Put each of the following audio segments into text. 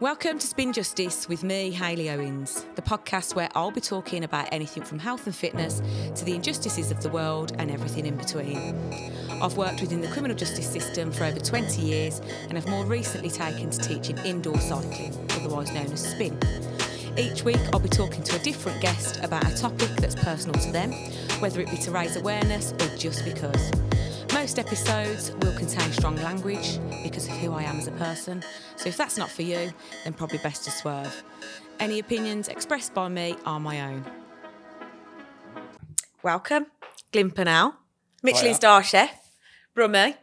Welcome to Spin Justice with me, Hayley Owens, the podcast where I'll be talking about anything from health and fitness to the injustices of the world and everything in between. I've worked within the criminal justice system for over 20 years and have more recently taken to teaching indoor cycling, otherwise known as spin. Each week I'll be talking to a different guest about a topic that's personal to them, whether it be to raise awareness or just because. Most episodes will contain strong language because of who I am as a person, so if that's not for you, then probably best to swerve. Any opinions expressed by me are my own. Welcome, Glynn Purnell, Michelin star chef, Brummy.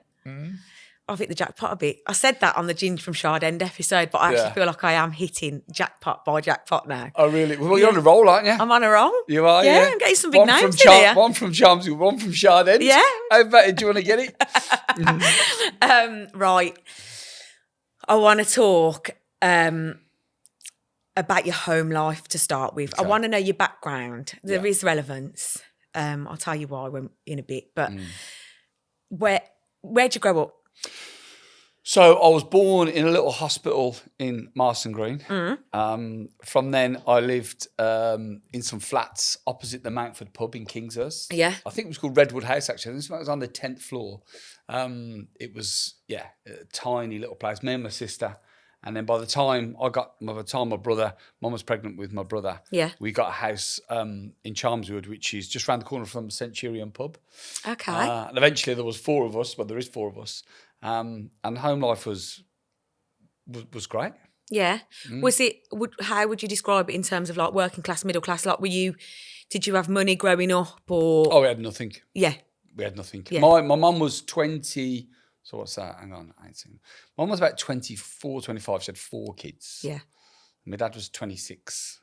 I've hit the jackpot a bit. I said that on the Ginger from Shard End episode, but I actually feel like I am hitting jackpot by jackpot now. Oh, really? Well, you're on a roll, aren't you? I'm on a roll. You are, yeah. I'm getting some big names in here. One from Chelmsford, one from Shard End. Yeah. How about it? Do you want to get it? Right. I want to talk about your home life to start with. Okay. I want to know your background. There is relevance. I'll tell you why in a bit. But where'd you grow up? So I was born in a little hospital in Marston Green. From then I lived in some flats opposite the Mountford pub in Kingshurst. Yeah. I think it was called Redwood House, actually. This was on the 10th floor. It was, a tiny little place, me and my sister. And then by the time my brother, Mum was pregnant with my brother, we got a house in Chelmsford, which is just round the corner from the Centurion pub. Okay. And eventually there was four of us, but there is four of us. And home life was great. Yeah. Was it? How would you describe it in terms of like working class, middle class? Like, did you have money growing up, or? Oh, we had nothing. Yeah. We had nothing. Yeah. My mum was 20. So what's that? Hang on, 18. Mum was about 24, 25. She had 4 kids. Yeah. My dad was 26.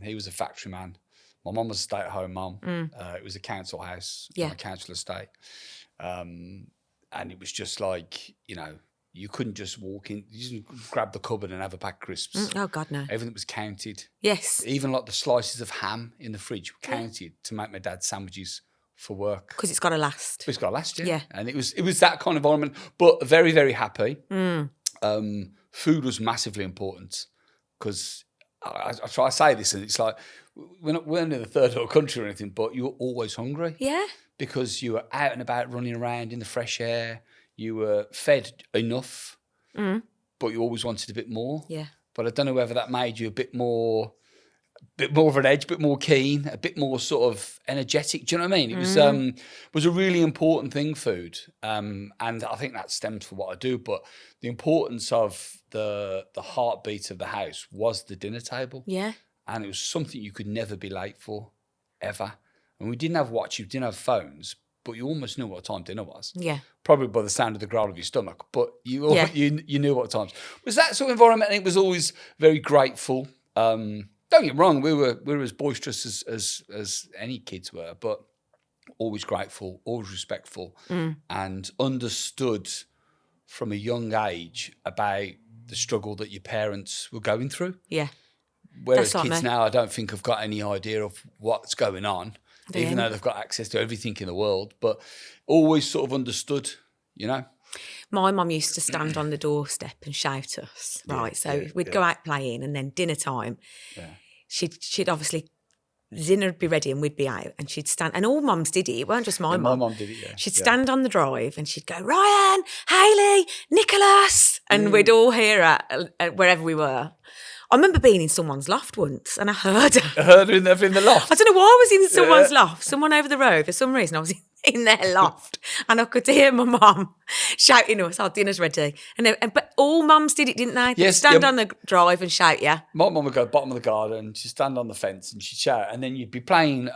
He was a factory man. My mum was a stay-at-home mum. It was a council house, a council estate. And it was just like, you couldn't just walk in, you just grab the cupboard and have a pack of crisps. Oh, God, no. Everything was counted. Yes. Even like the slices of ham in the fridge were counted to make my dad sandwiches for work. Because it's got to last. It's got to last, yeah. And it was that kind of environment, but very, very happy. Food was massively important because I try to say this and it's like, we're not in the third world country or anything, but you were always hungry. Yeah. Because you were out and about running around in the fresh air. You were fed enough, but you always wanted a bit more. Yeah. But I don't know whether that made you a bit more of an edge, a bit more keen, a bit more sort of energetic. Do you know what I mean? It was a really important thing, food. And I think that stems from what I do. But the importance of the heartbeat of the house was the dinner table. Yeah. And it was something you could never be late for, ever. And we didn't have watches, we didn't have phones, but you almost knew what time dinner was. Yeah. Probably by the sound of the growl of your stomach, but you knew what times. It was that sort of environment, and it was always very grateful. Don't get me wrong, we were as boisterous as any kids were, but always grateful, always respectful, and understood from a young age about the struggle that your parents were going through. Yeah. Whereas kids now, I don't think have got any idea of what's going on. Even though they've got access to everything in the world, but always sort of understood, My mum used to stand on the doorstep and shout at us, right? So we'd go out playing and then dinner time, she'd obviously, dinner would be ready and we'd be out and she'd stand, and all mums did it weren't just my mum. My mum did it, yeah. She'd stand on the drive and she'd go, Ryan, Hayley, Nicholas, and we'd all hear her wherever we were. I remember being in someone's loft once and I heard her. I heard her in the loft? I don't know why I was in someone's loft. Someone over the road, for some reason I was in their loft and I could hear my mum shouting to us, dinner's ready. But all mums did it, didn't they? They'd stand on the drive and shout, My mum would go bottom of the garden, she'd stand on the fence and she'd shout, and then you'd be playing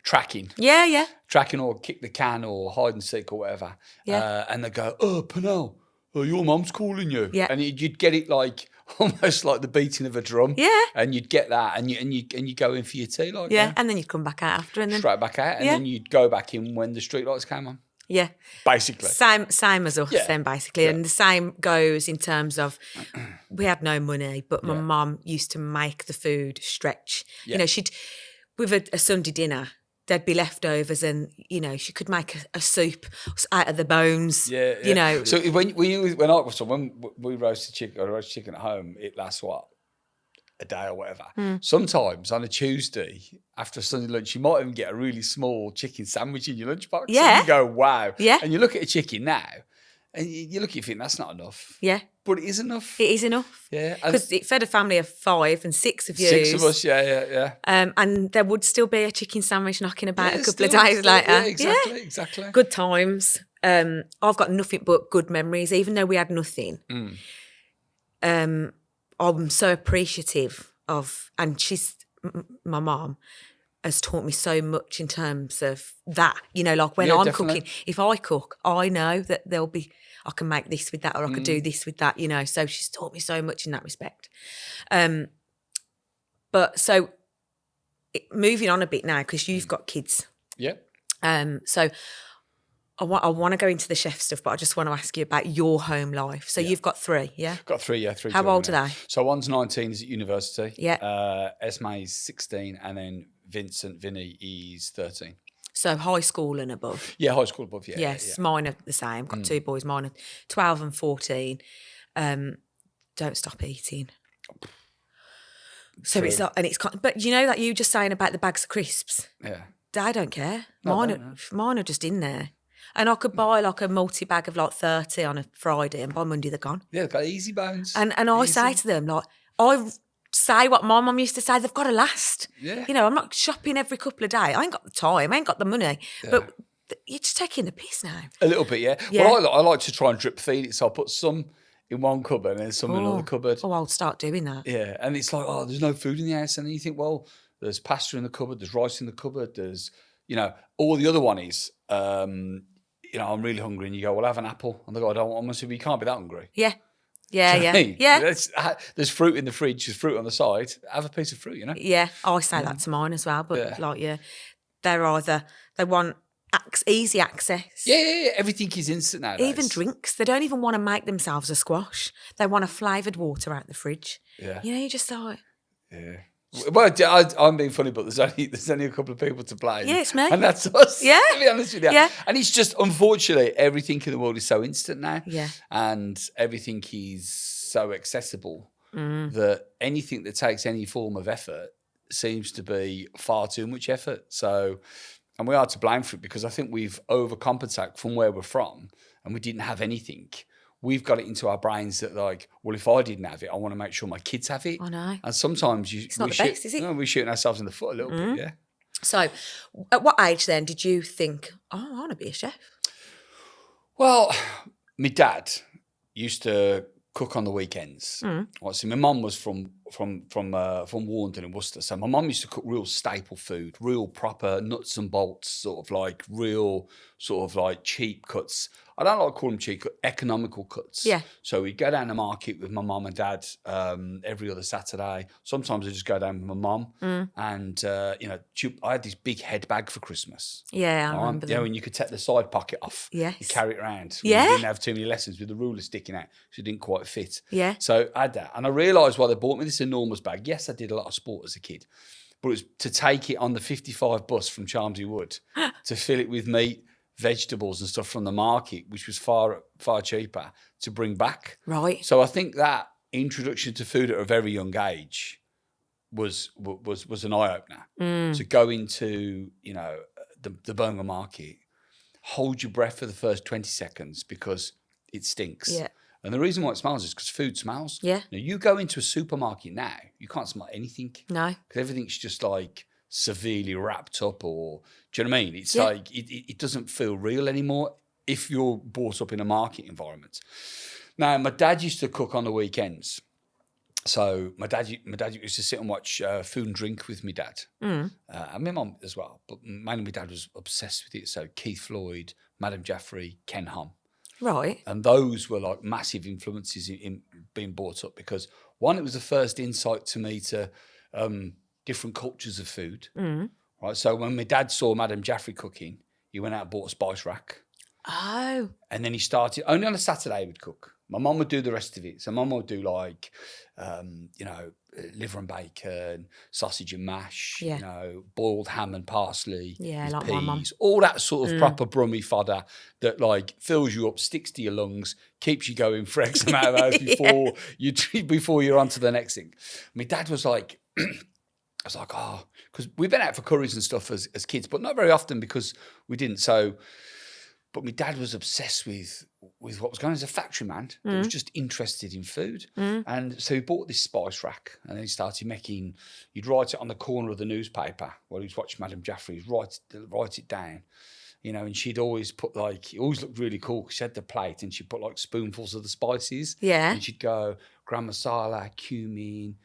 tracking. Yeah, yeah. Tracking or kick the can or hide and seek or whatever. Yeah. And they'd go, Purnell, your mum's calling you. Yeah. And you'd get it like almost like the beating of a drum. Yeah. And you'd get that and you go in for your tea like that. And then you'd come back out after and then straight back out and then you'd go back in when the street lights came on. Yeah. Basically. Same as us then basically. Yeah. And the same goes in terms of we had no money, but my mum used to make the food stretch. Yeah. She'd with a Sunday dinner, there'd be leftovers, and she could make a soup out of the bones. Yeah, yeah. So when we roasted chicken at home, it lasts what, a day or whatever. Sometimes on a Tuesday after a Sunday lunch, you might even get a really small chicken sandwich in your lunchbox. Yeah. And you go, wow. Yeah. And you look at a chicken now, and you look at it and think that's not enough. Yeah. But it is enough. It is enough. Yeah. Because it fed a family of 5 and 6 of you. 6 of us, yeah. And there would still be a chicken sandwich knocking about a couple of still, days later. Yeah, exactly. Good times. I've got nothing but good memories, even though we had nothing. I'm so appreciative of, and my mum has taught me so much in terms of that. Like when I'm definitely. cooking, if I cook, I know that I can make this with that, or I could do this with that, so she's taught me so much in that respect. But so moving on a bit now, because you've got kids. Yeah. So I want to go into the chef stuff, but I just want to ask you about your home life. So you've got 3, yeah? Got 3, yeah. 3 How children old are now. they? So one's 19, he's at university. Yeah. Esme's 16, and then Vinny, is 13. So high school and above. Yeah, high school above, yeah. Yes, yeah. mine are the same. Got 2 boys, mine are 12 and 14. Don't stop eating. So True. it's like, and it's, but that you just saying about the bags of crisps? Yeah. I don't care. No, Mine are just in there. And I could buy like a multi-bag of like 30 on a Friday, and by Monday they're gone. Yeah, they've got easy bones. And I say to them, like, I say what my mum used to say, they've got to last. Yeah. I'm not shopping every couple of days. I ain't got the time, I ain't got the money. Yeah. But you're just taking the piss now. A little bit, yeah. Well, I like to try and drip feed it, so I put some in one cupboard and then some in another cupboard. Oh, I'll start doing that. Yeah, and it's like, there's no food in the house. And then you think, well, there's pasta in the cupboard, there's rice in the cupboard, there's, all the other one is, I'm really hungry, and you go, well, have an apple. And they go, I don't want one. So you can't be that hungry. Yeah. Do you know what I mean? Yeah. There's fruit in the fridge, there's fruit on the side. Have a piece of fruit, Yeah, I say that to mine as well. But they want easy access. Yeah. Everything is instant nowadays. Even drinks. They don't even want to make themselves a squash. They want a flavoured water out the fridge. Yeah. You just like... Yeah. Well, I'm being funny, but there's only a couple of people to blame. Yeah, it's me. And that's us, yeah. to be honest with you. Yeah. And it's just, unfortunately, everything in the world is so instant now. Yeah. And everything is so accessible that anything that takes any form of effort seems to be far too much effort. So, and we are to blame for it, because I think we've overcompensated from where we're from, and we didn't have anything. We've got it into our brains that, like, well, if I didn't have it, I want to make sure my kids have it. I know. And sometimes it's not the best, is it? We're shooting ourselves in the foot a little bit, yeah. So, at what age then did you think, I want to be a chef? Well, my dad used to cook on the weekends. Right, so my mum was from Warrington in Worcester. So my mum used to cook real staple food, real proper nuts and bolts, sort of like real sort of like cheap cuts. I don't like to call them cheap, economical cuts. Yeah. So we'd go down the market with my mum and dad every other Saturday. Sometimes I'd just go down with my mum and, I had this big head bag for Christmas. Yeah, I remember that. And you could take the side pocket off. Yes. You carry it around. Yeah. You didn't have too many lessons with the ruler sticking out, so it didn't quite fit. Yeah. So I had that. And I realised why they bought me this enormous bag. Yes, I did a lot of sport as a kid, but it was to take it on the 55 bus from Chalmsy Wood to fill it with meat, vegetables and stuff from the market, which was far, far cheaper, to bring back. Right. So I think that introduction to food at a very young age was an eye-opener. To go into, the Birmingham market, hold your breath for the first 20 seconds because it stinks. Yeah. And the reason why it smells is because food smells. Yeah. Now, you go into a supermarket now, you can't smell anything. No. Because everything's just like severely wrapped up, or do you know what I mean? It's like it doesn't feel real anymore if you're brought up in a market environment. Now, my dad used to cook on the weekends. So my dad used to sit and watch Food and Drink with my dad. And my mum as well. But mainly my dad was obsessed with it. So Keith Floyd, Madame Jaffrey, Ken Hum. Right. And those were like massive influences in being brought up, because one, it was the first insight to me to different cultures of food. Right. So when my dad saw Madame Jaffrey cooking, he went out and bought a spice rack. Oh. And then he started, only on a Saturday he would cook. My mum would do the rest of it. So mum would do like, liver and bacon, sausage and mash, boiled ham and parsley, with like peas, my mum. all that sort of proper brummy fodder that like fills you up, sticks to your lungs, keeps you going for X amount of hours before you're on to the next thing. My dad was like, I was like, because we've been out for curries and stuff as kids, but not very often because we didn't. So, but my dad was obsessed with what was going on. As a factory man that was just interested in food. And so he bought this spice rack and then he started making, he'd write it on the corner of the newspaper while he was watching Madame Jaffrey. He'd write it down, and she'd always put like, it always looked really cool because she had the plate and she'd put like spoonfuls of the spices. Yeah. And she'd go garam masala, cumin,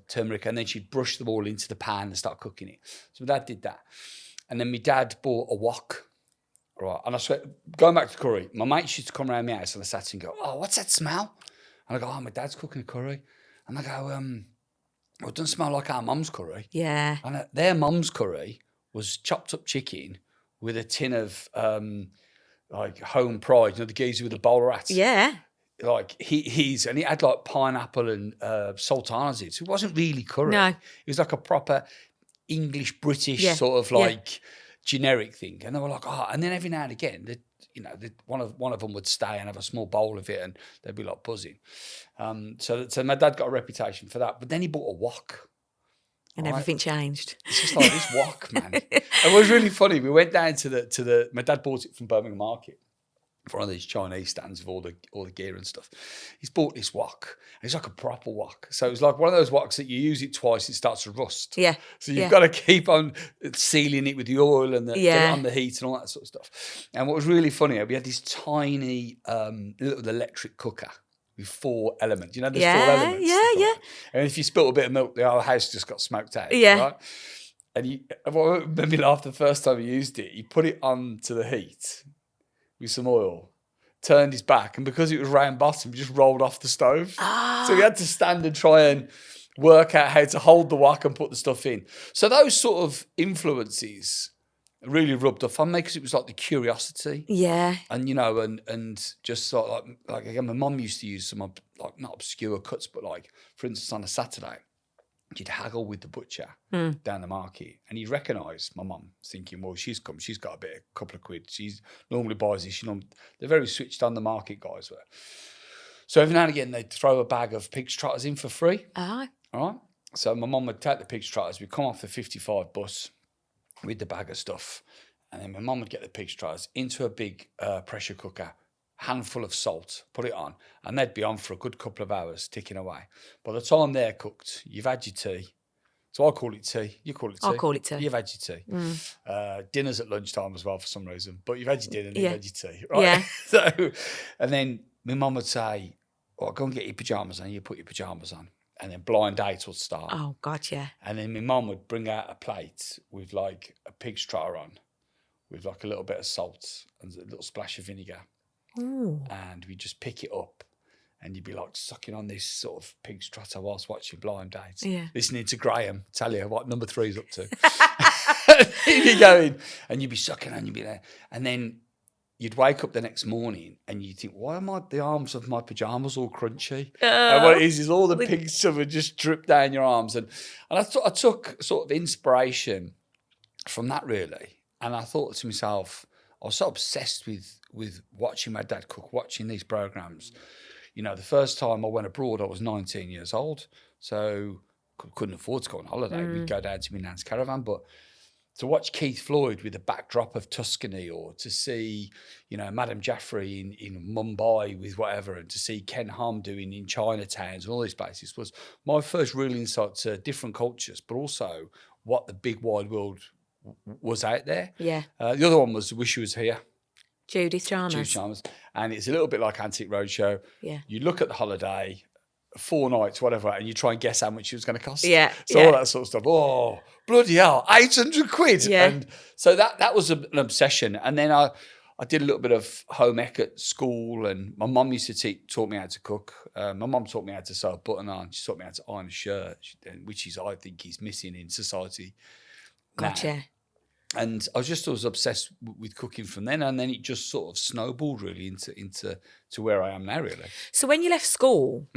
turmeric, and then she'd brush them all into the pan and start cooking it. So my dad did that. And then my dad bought a wok. Right, and I swear, going back to curry, my mates used to come around my house on a Saturday and go, "Oh, what's that smell?" And I go, "Oh, my dad's cooking a curry." And I go, it doesn't smell like our mum's curry. Yeah. And their mum's curry was chopped up chicken with a tin of like home pride, the geezer with the bowler hats. Yeah. Like and he had like pineapple and sultanas in it. So it wasn't really curry. No. It was like a proper English British sort of like generic thing. And they were like, and then every now and again, one of them would stay and have a small bowl of it, and they'd be like buzzing. So my dad got a reputation for that. But then he bought a wok. And everything changed. It's just like this wok, man. It was really funny. We went down to the. My dad bought it from Birmingham Market, for one of these Chinese stands with all the gear and stuff. He's bought this wok. And it's like a proper wok. So it's like one of those woks that you use it twice, it starts to rust. Yeah. So you've got to keep on sealing it with the oil and get it on the heat and all that sort of stuff. And what was really funny, we had this tiny little electric cooker with 4 elements. There's 4 elements. Yeah. And if you spilt a bit of milk, the whole house just got smoked out. Yeah. Right? And what made me laugh the first time he used it, he put it on to the heat with some oil, turned his back, and because it was round bottom, he just rolled off the stove. So he had to stand and try and work out how to hold the wok and put the stuff in. So those sort of influences really rubbed off on me because it was like the curiosity. Yeah. And, and just sort of like again, my mum used to use some like not obscure cuts, but like, for instance, on a Saturday, you'd haggle with the butcher down the market, and he'd recognise my mum, thinking, well, she's come, she's got a couple of quid. She normally buys this. They're very switched on, the market guys were. So every now and again, they'd throw a bag of pig's trotters in for free. All right. So my mum would take the pig's trotters. We'd come off the 55 bus with the bag of stuff, and then my mum would get the pig's trotters into a big pressure cooker, handful of salt, put it on, and they'd be on for a good couple of hours, ticking away. By the time they're cooked, you've had your tea. So I call it tea. You call it tea. I'll call it tea. You've had your tea. Dinner's at lunchtime as well for some reason, but you've had your dinner and you've had your tea, right? Yeah. So, and then my mum would say, go and get your pyjamas on. You put your pyjamas on. And then blind date would start. Oh, God, yeah. And then my mum would bring out a plate with like a pig's trotter on, with like a little bit of salt and a little splash of vinegar. Ooh. And we just pick it up, and you'd be like sucking on this sort of pig's trotter whilst watching Blind Dates, listening to Graham tell you what number 3's up to. You'd be going, and you'd be sucking on, you'd be there, and then you'd wake up the next morning and you'd think, why are the arms of my pajamas all crunchy? And what it is all the pig stuff would just drip down your arms. And I took sort of inspiration from that, really. And I thought to myself, I was so obsessed with watching my dad cook, watching these programs. The first time I went abroad, I was 19 years old, so couldn't afford to go on holiday. We'd go down to my nan's caravan, but to watch Keith Floyd with the backdrop of Tuscany, or to see, Madame Jaffrey in Mumbai with whatever, and to see Ken Ham doing in Chinatowns and all these places was my first real insight to different cultures, but also what the big wide world was out there. Yeah. The other one was Wish You Was Here. Judith Chalmers. And it's a little bit like Antique Roadshow. Yeah. You look at the holiday, 4 nights, whatever, and you try and guess how much it was going to cost. Yeah. So all that sort of stuff. Oh, bloody hell, 800 quid. Yeah. And so that was an obsession. And then I did a little bit of home ec at school, and my mum used to taught me how to cook. My mum taught me how to sew a button on. She taught me how to iron a shirt, which I think is missing in society now. Gotcha. And I was just always obsessed with cooking from then, and then it just sort of snowballed really into where I am now, really. So when you left school,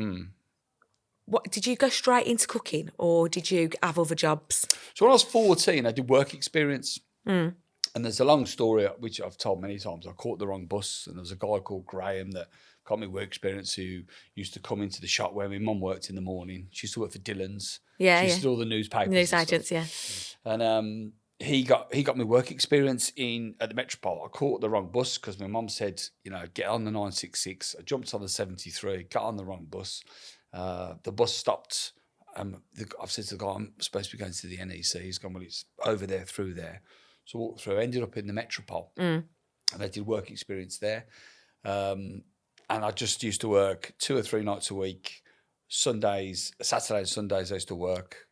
what did you go straight into cooking, or did you have other jobs? So when I was 14, I did work experience. And there's a long story, which I've told many times. I caught the wrong bus, and there was a guy called Graham that got me work experience who used to come into the shop where my mum worked in the morning. She used to work for Dillon's. Yeah, She used to do all the newspapers. News and agents, stuff. yeah. And he got me work experience at the Metropole. I caught the wrong bus because my mum said, get on the 966. I jumped on the 73, got on the wrong bus. The bus stopped. I've said to the guy, I'm supposed to be going to the NEC. He's gone, well, it's over there, through there. So I walked through, ended up in the Metropole, and I did work experience there. And I just used to work 2 or 3 nights a week. Saturdays and Sundays I used to work,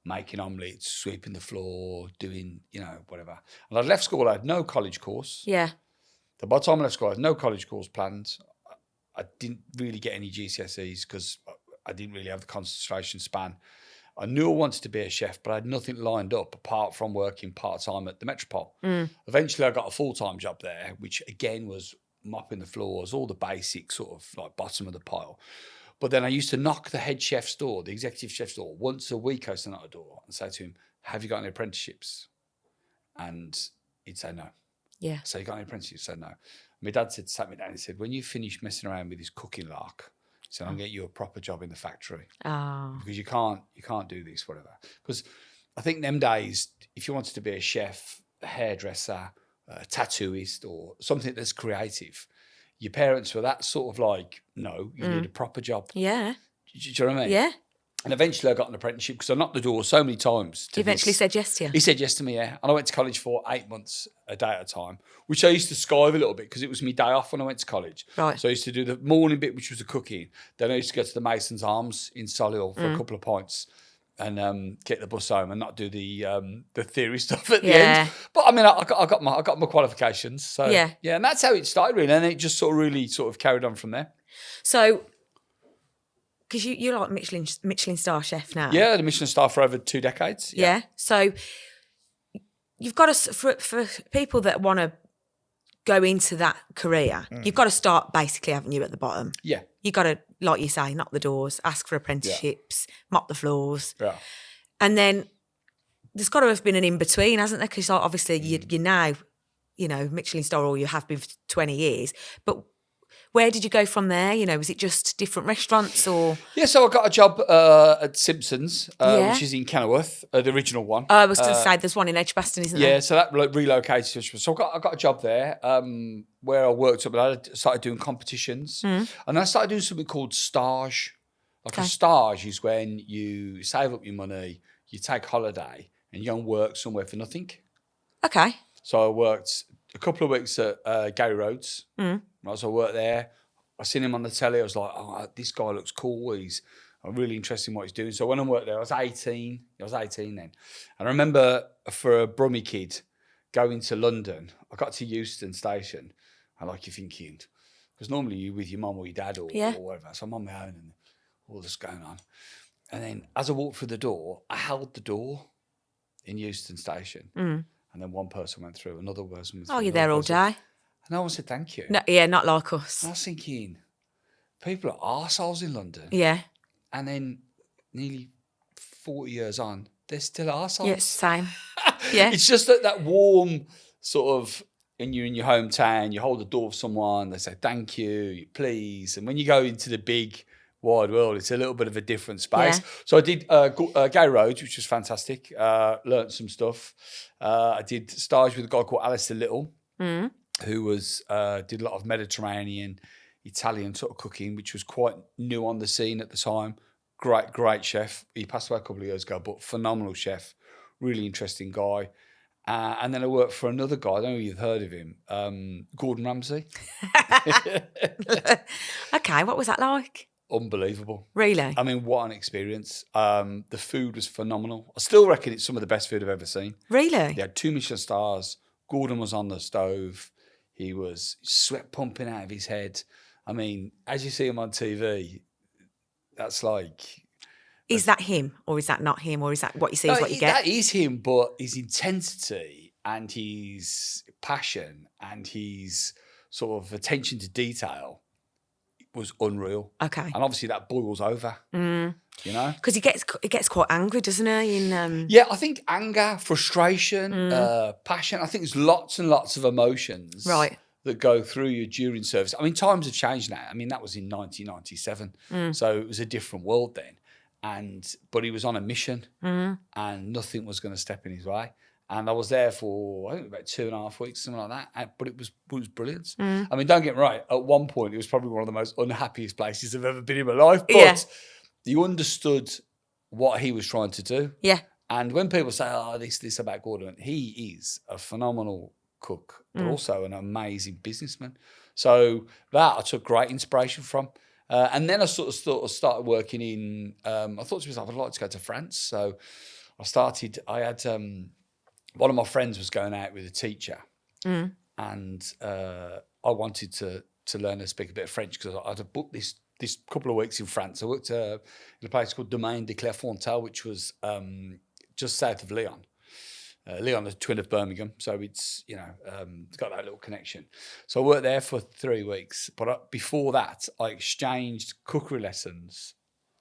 making omelettes, sweeping the floor, doing, whatever. And I left school, I had no college course. Yeah. So by the time I left school, I had no college course planned. I didn't really get any GCSEs because I didn't really have the concentration span. I knew I wanted to be a chef, but I had nothing lined up apart from working part-time at the Metropole. Eventually, I got a full-time job there, which again was mopping the floors, all the basic sort of like bottom of the pile. But then I used to knock the head chef's door, the executive chef's door, once a week. I used to knock the door and say to him, have you got any apprenticeships? And he'd say no. Yeah. So you got any apprenticeships? He'd say no. My dad sat me down and he said, when you finish messing around with this cooking lark, so I'll get you a proper job in the factory. Because you can't do this, whatever. Because I think them days, if you wanted to be a chef, a hairdresser, a tattooist, or something that's creative, your parents were that sort of like, no, you need a proper job. Yeah. Do you know what I mean? Yeah. And eventually I got an apprenticeship because I knocked the door so many times. He eventually said yes to you? He said yes to me, yeah. And I went to college for 8 months, a day at a time, which I used to skive a little bit because it was my day off when I went to college. Right. So I used to do the morning bit, which was the cooking. Then I used to go to the Mason's Arms in Solihull for a couple of pints and get the bus home and not do the theory stuff at the end. But I mean, I got my qualifications. So yeah, and that's how it started really. And it just really carried on from there. So, because you're like Michelin star chef now. Yeah, the Michelin star for over 2 decades. Yeah. So you've got to, for people that want to go into that career, you've got to start basically, haven't you, at the bottom? Yeah. You've got to, like you say, knock the doors, ask for apprenticeships, mop the floors. Yeah. And then there's got to have been an in-between, hasn't there? Because obviously you're now, Michelin star, or you have been for 20 years. But where did you go from there? Was it just different restaurants or? Yeah, so I got a job at Simpson's, which is in Kenilworth, the original one. I was going to say there's one in Edgbaston, isn't there? Yeah, so that relocated. So I got a job there where I worked up, and I started doing competitions. And I started doing something called stage. A stage is when you save up your money, you take holiday, and you go and work somewhere for nothing. Okay. So I worked a couple of weeks at Gary Rhodes. As I worked there, I seen him on the telly. I was like, oh, this guy looks cool. I'm really interested in what he's doing. So when I worked there, I was 18. I was 18 then. And I remember for a Brummie kid going to London, I got to Euston Station. And you're thinking, because normally you're with your mum or your dad or whatever. So I'm on my own and all this going on. And then as I walked through the door, I held the door in Euston Station. And then one person went through, another person went through. Oh, you're there all day. And no one said thank you. No, yeah, not like us. And I was thinking, people are arseholes in London. Yeah. And then nearly 40 years on, they're still arseholes. Yeah, same. Yeah. It's just that warm sort of, when you're in your hometown, you hold the door for someone, they say thank you, please. And when you go into the big wide world, it's a little bit of a different space. Yeah. So I did Gay Roads, which was fantastic. Learned some stuff. I did stage with a guy called Alistair Little, who was did a lot of Mediterranean, Italian sort of cooking, which was quite new on the scene at the time. Great chef. He passed away a couple of years ago, but phenomenal chef. Really interesting guy. And then I worked for another guy, I don't know if you've heard of him, Gordon Ramsay. Okay, what was that like? Unbelievable. Really? I mean, what an experience. The food was phenomenal. I still reckon it's some of the best food I've ever seen. Really? He had 2 Michelin stars. Gordon was on the stove. He was sweat pumping out of his head. I mean, as you see him on TV, that's like Is that him, or is that not him, or is that what you see is what you get? That is him, but his intensity and his passion and his sort of attention to detail was unreal. Okay. And obviously that boils over, you know? Because he gets quite angry, doesn't he? Yeah, I think anger, frustration, passion. I think there's lots and lots of emotions that go through you during service. I mean, times have changed now. I mean, that was in 1997. So it was a different world then. But he was on a mission and nothing was going to step in his way. And I was there for, I think, about 2.5 weeks, something like that. But it was brilliant. I mean, don't get me right. At one point, it was probably one of the most unhappiest places I've ever been in my life. But you understood what he was trying to do. Yeah. And when people say, oh, this about Gordon, he is a phenomenal cook, but also an amazing businessman. So that I took great inspiration from. And then I sort of started working in, I thought to myself, I'd like to go to France. So I had... one of my friends was going out with a teacher and I wanted to learn to speak a bit of French because I'd booked this couple of weeks in France. I worked in a place called Domaine de Clairefontaine, which was just south of Lyon. Lyon is a twin of Birmingham, so it's, it's got that little connection. So I worked there for 3 weeks. But before that, I exchanged cookery lessons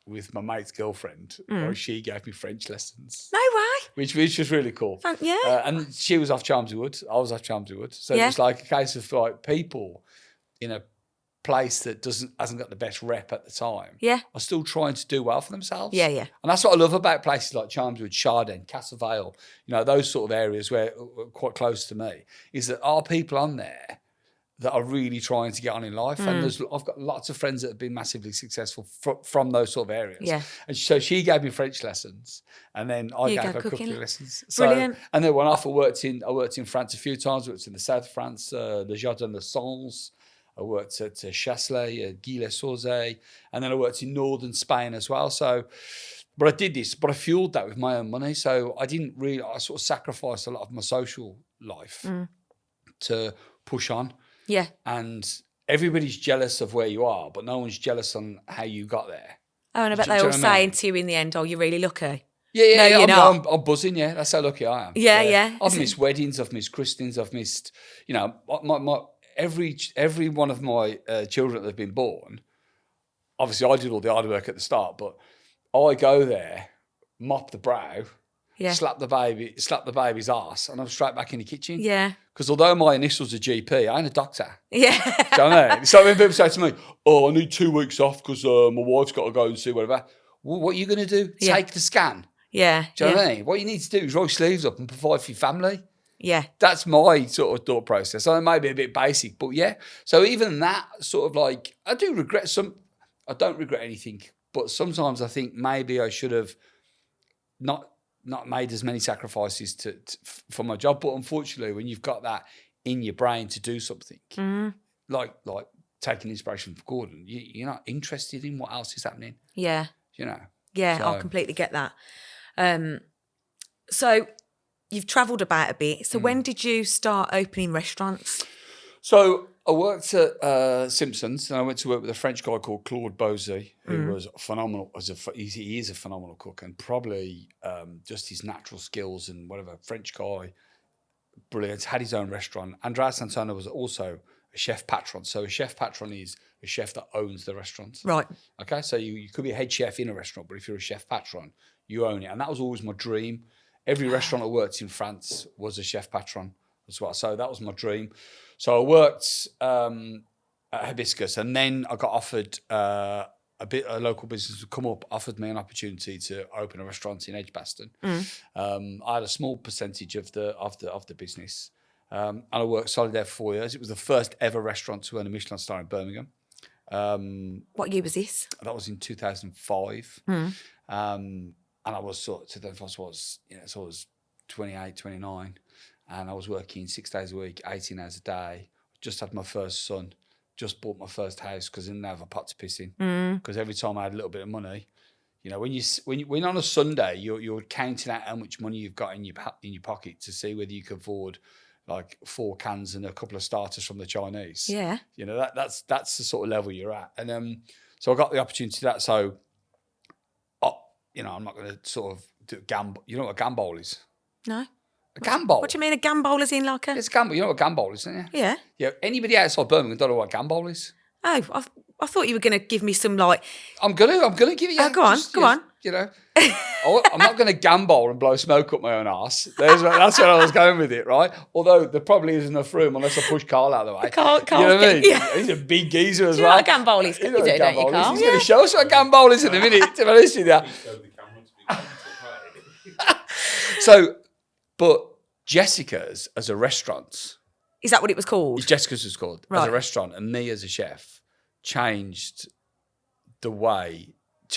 with my mate's girlfriend, or she gave me French lessons. No way. Which was really cool. And she was off Chelmsford Wood. I was off Chelmsford Wood. So it was like a case of like people in a place that hasn't got the best rep at the time are still trying to do well for themselves. Yeah, yeah. And that's what I love about places like Chelmsford Wood, Chardin, Castle Vale, those sort of areas where quite close to me, is that are people on there that are really trying to get on in life. And I've got lots of friends that have been massively successful from those sort of areas. Yeah. And so she gave me French lessons and then I gave her cooking lessons. Brilliant. And then when I worked in France a few times. I worked in the south of France, the Jardin de Sens. I worked at Chasselet, Guy-les-Sauzet. And then I worked in northern Spain as well. So, but I did this, but I fueled that with my own money. So I sort of sacrificed a lot of my social life to push on. Yeah. And everybody's jealous of where you are, but no one's jealous on how you got there. Oh, and I bet they all saying to you in the end, oh, you're really lucky. Yeah. I'm buzzing, yeah. That's how lucky I am. Yeah. I've missed weddings, I've missed christenings, I've missed, every one of my children that have been born, obviously I did all the hard work at the start, but I go there, mop the brow, slap the baby's ass, and I'm straight back in the kitchen. Yeah. Because although my initials are GP, I ain't a doctor. Yeah. Do you know what I mean? So when people say to me, oh, I need 2 weeks off because my wife's got to go and see whatever, well, what are you going to do? Take the scan? Yeah. Do you know what I mean? What you need to do is roll your sleeves up and provide for your family. Yeah. That's my sort of thought process. So it may be a bit basic, but yeah. So even that sort of like, I don't regret anything, but sometimes I think maybe I should have not made as many sacrifices for my job. But unfortunately, when you've got that in your brain to do something, like taking inspiration from Gordon, you're not interested in what else is happening. Yeah. Yeah, I completely get that. So you've travelled about a bit. So when did you start opening restaurants? So I worked at Simpsons, and I went to work with a French guy called Claude Bosey, who was phenomenal. He is a phenomenal cook, and probably just his natural skills and whatever. French guy, brilliant. Had his own restaurant. Andreas Santana was also a chef patron. So a chef patron is a chef that owns the restaurant. Right. Okay. So you could be a head chef in a restaurant, but if you're a chef patron, you own it, and that was always my dream. Every restaurant I worked in France was a chef patron as well. So that was my dream. So I worked at Hibiscus, and then I got offered a local business would come up, offered me an opportunity to open a restaurant in Edgbaston. I had a small percentage of the business, and I worked solid there for 4 years. It was the first ever restaurant to earn a Michelin star in Birmingham. What year was this? That was in 2005. And I was so I was 28, 29. And I was working 6 days a week, 18 hours a day. Just had my first son. Just bought my first house because I didn't have a pot to piss in. Because every time I had a little bit of money, when on a Sunday you're counting out how much money you've got in your pocket to see whether you can afford like 4 cans and a couple of starters from the Chinese. Yeah, that's the sort of level you're at. And so I got the opportunity to that. So I'm not going to sort of do a gambol. You know what a gambol is? No. A gambol. What do you mean a gambol as in like a? It's a gambol. You know what a gambol is, don't you? Yeah. Yeah. Anybody outside Birmingham don't know what a gambol is? Oh, I thought you were going to give me some like. I'm gonna give you. Oh, go on. I'm not gonna gambol and blow smoke up my own arse. That's where I was going with it, right? Although there probably isn't enough room unless I push Carl out of the way. Carl, you know what I mean? yeah. He's a big geezer as Do you well. know what a gambol is? You do, don't you, Carl? He's going to show us what a gambol is in a minute. To be honest with you. But Jessica's as a restaurant. Is that what it was called? Jessica's was called right. as a restaurant, and me as a chef changed the way.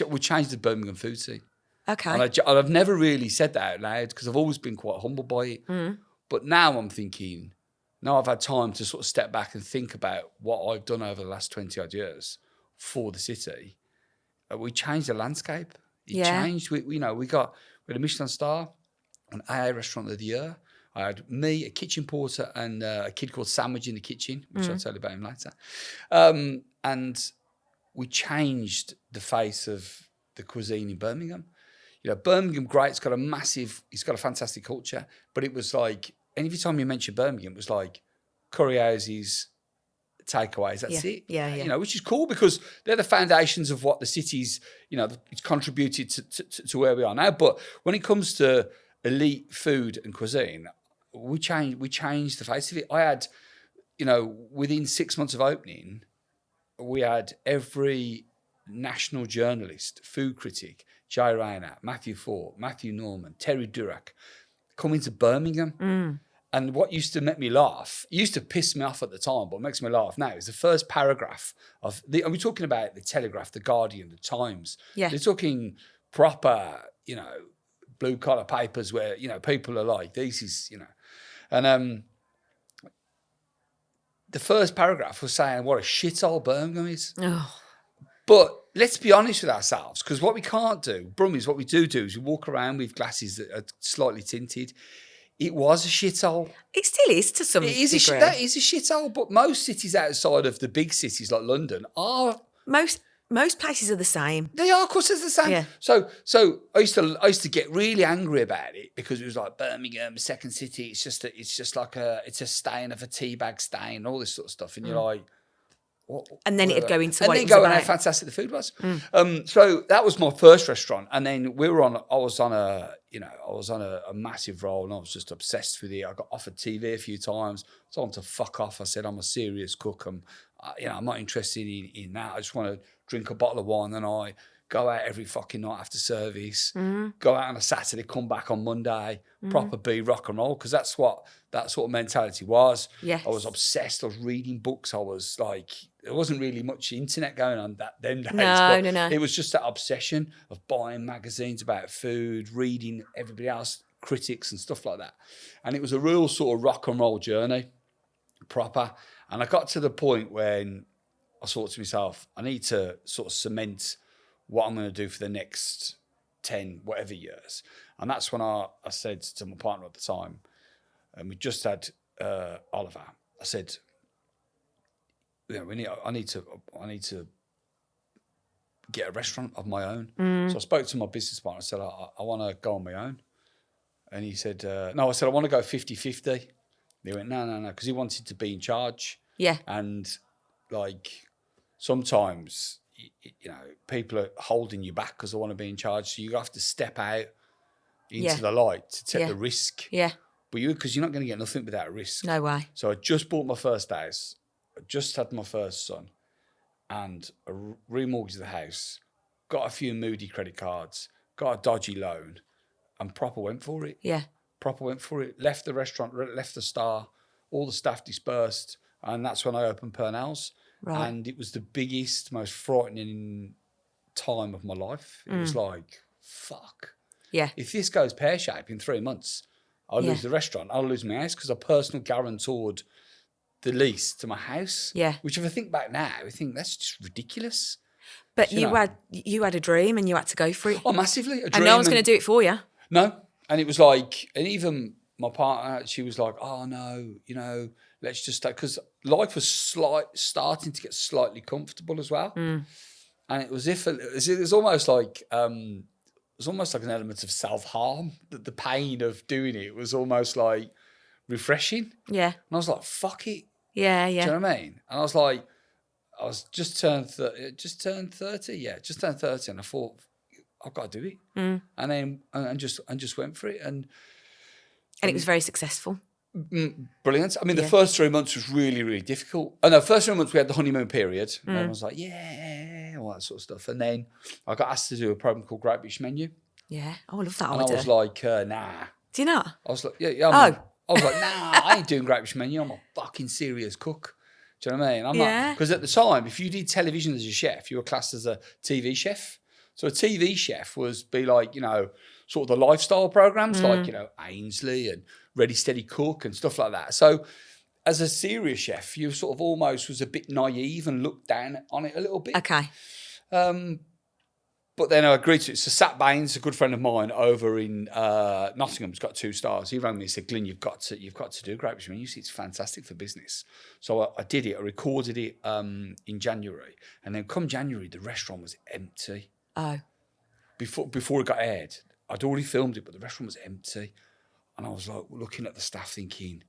We changed the Birmingham food scene. Okay. And I've never really said that out loud because I've always been quite humbled by it. Mm. But now I'm thinking, now I've had time to sort of step back and think about what I've done over the last 20 odd years for the city. We changed the landscape. It changed. We had a Michelin star, an AA restaurant of the year. I had me, a kitchen porter, and a kid called Sandwich in the kitchen, which I'll tell you about him later. And we changed the face of the cuisine in Birmingham. Birmingham, great. It's got a fantastic culture. But it was like, every time you mention Birmingham, it was like curry houses, takeaways. That's it. Yeah. Which is cool because they're the foundations of what the city's, it's contributed to where we are now. But when it comes to elite food and cuisine, we changed the face of it. I had, within 6 months of opening, we had every national journalist, food critic, Jay Rayner, Matthew Ford, Matthew Norman, Terry Durack, coming to Birmingham. Mm. And what used to make me laugh, it used to piss me off at the time, but makes me laugh now, is the first paragraph of are we talking about the Telegraph, the Guardian, the Times? Yeah. They're talking proper, blue collar papers where, people are like, this is, And the first paragraph was saying what a shithole Birmingham is. Oh. But let's be honest with ourselves, because what we can't do, Brummies, what we do is we walk around with glasses that are slightly tinted. It was a shithole. It still is to some degree. That is a shithole, but most cities outside of the big cities like London are... Most places are the same. They are, of course, it's the same. Yeah. So I used to get really angry about it because it was like Birmingham, second city. It's just a stain of a tea bag stain, all this sort of stuff, and you're like, what? And then it'd go into what it was and then go about. And how fantastic the food was. So that was my first restaurant, and then I was on a massive roll, and I was just obsessed with it. I got offered TV a few times. I told them to fuck off. I said I'm a serious cook. I'm not interested in that. I just want to drink a bottle of wine, and I go out every fucking night after service, go out on a Saturday, come back on Monday, proper be rock and roll, because that's what that sort of mentality was. Yes. I was obsessed. I was reading books. I was like, there wasn't really much internet going on them days. No. It was just that obsession of buying magazines about food, reading everybody else, critics and stuff like that. And it was a real sort of rock and roll journey, proper. And I got to the point when I thought to myself, I need to sort of cement what I'm going to do for the next 10, whatever years. And that's when I said to my partner at the time, and we just had Oliver, I said, I need to get a restaurant of my own. So I spoke to my business partner. I said, I want to go on my own. And he said, no. I said, I want to go 50-50. He went, no, because he wanted to be in charge. Yeah. And like sometimes, people are holding you back because they want to be in charge. So you have to step out into the light to take the risk. Yeah. But because you're not going to get nothing without risk. No way. So I just bought my first house. I just had my first son, and I remortgaged the house, got a few moody credit cards, got a dodgy loan, and proper went for it. Yeah. Proper went for it. Left the restaurant, left the star, all the staff dispersed, and that's when I opened Purnells. Right. And it was the biggest, most frightening time of my life. It was like, fuck. Yeah. If this goes pear-shaped in 3 months, I'll lose the restaurant. I'll lose my house because I personally guaranteed the lease to my house. Yeah. Which if I think back now, I think that's just ridiculous. But you had a dream and you had to go for it. Oh, massively. And no one's going to do it for you. No. And it was like, and even my partner, she was like, oh no, let's just start. Because life was starting to get slightly comfortable as well. And it was almost like was almost like an element of self-harm. That the pain of doing it was almost like refreshing. Yeah. And I was like, fuck it. Yeah, Do yeah. you know what I mean? And I was like, I was just turned 30. Just turned 30. Yeah, just turned 30. And I thought, I've got to do it. And then and just went for it. And it was very successful. brilliant. I mean, the first 3 months was really, really difficult. Oh, no, first 3 months we had the honeymoon period. And everyone was like, yeah, all that sort of stuff. And then I got asked to do a program called Great British Menu. Yeah. Oh, I love that And idea. I was like, nah. Do you not? I was like, I was like, nah, I ain't doing Great British Menu. I'm a fucking serious cook. Do you know what I mean? I'm like, because at the time, if you did television as a chef, you were classed as a TV chef. So a TV chef was be like, sort of the lifestyle programs like, Ainsley and Ready Steady Cook and stuff like that. So as a serious chef, you sort of almost was a bit naive and looked down on it a little bit. Okay. But then I agreed to it. So Sat Baines, a good friend of mine over in Nottingham's got 2 stars. He rang me and said, Glynn, you've got to do Great British Menu. You see, it's fantastic for business. So I did it. I recorded it in January. And then come January, the restaurant was empty. Oh. Before it got aired, I'd already filmed it, but the restaurant was empty. And I was like looking at the staff thinking,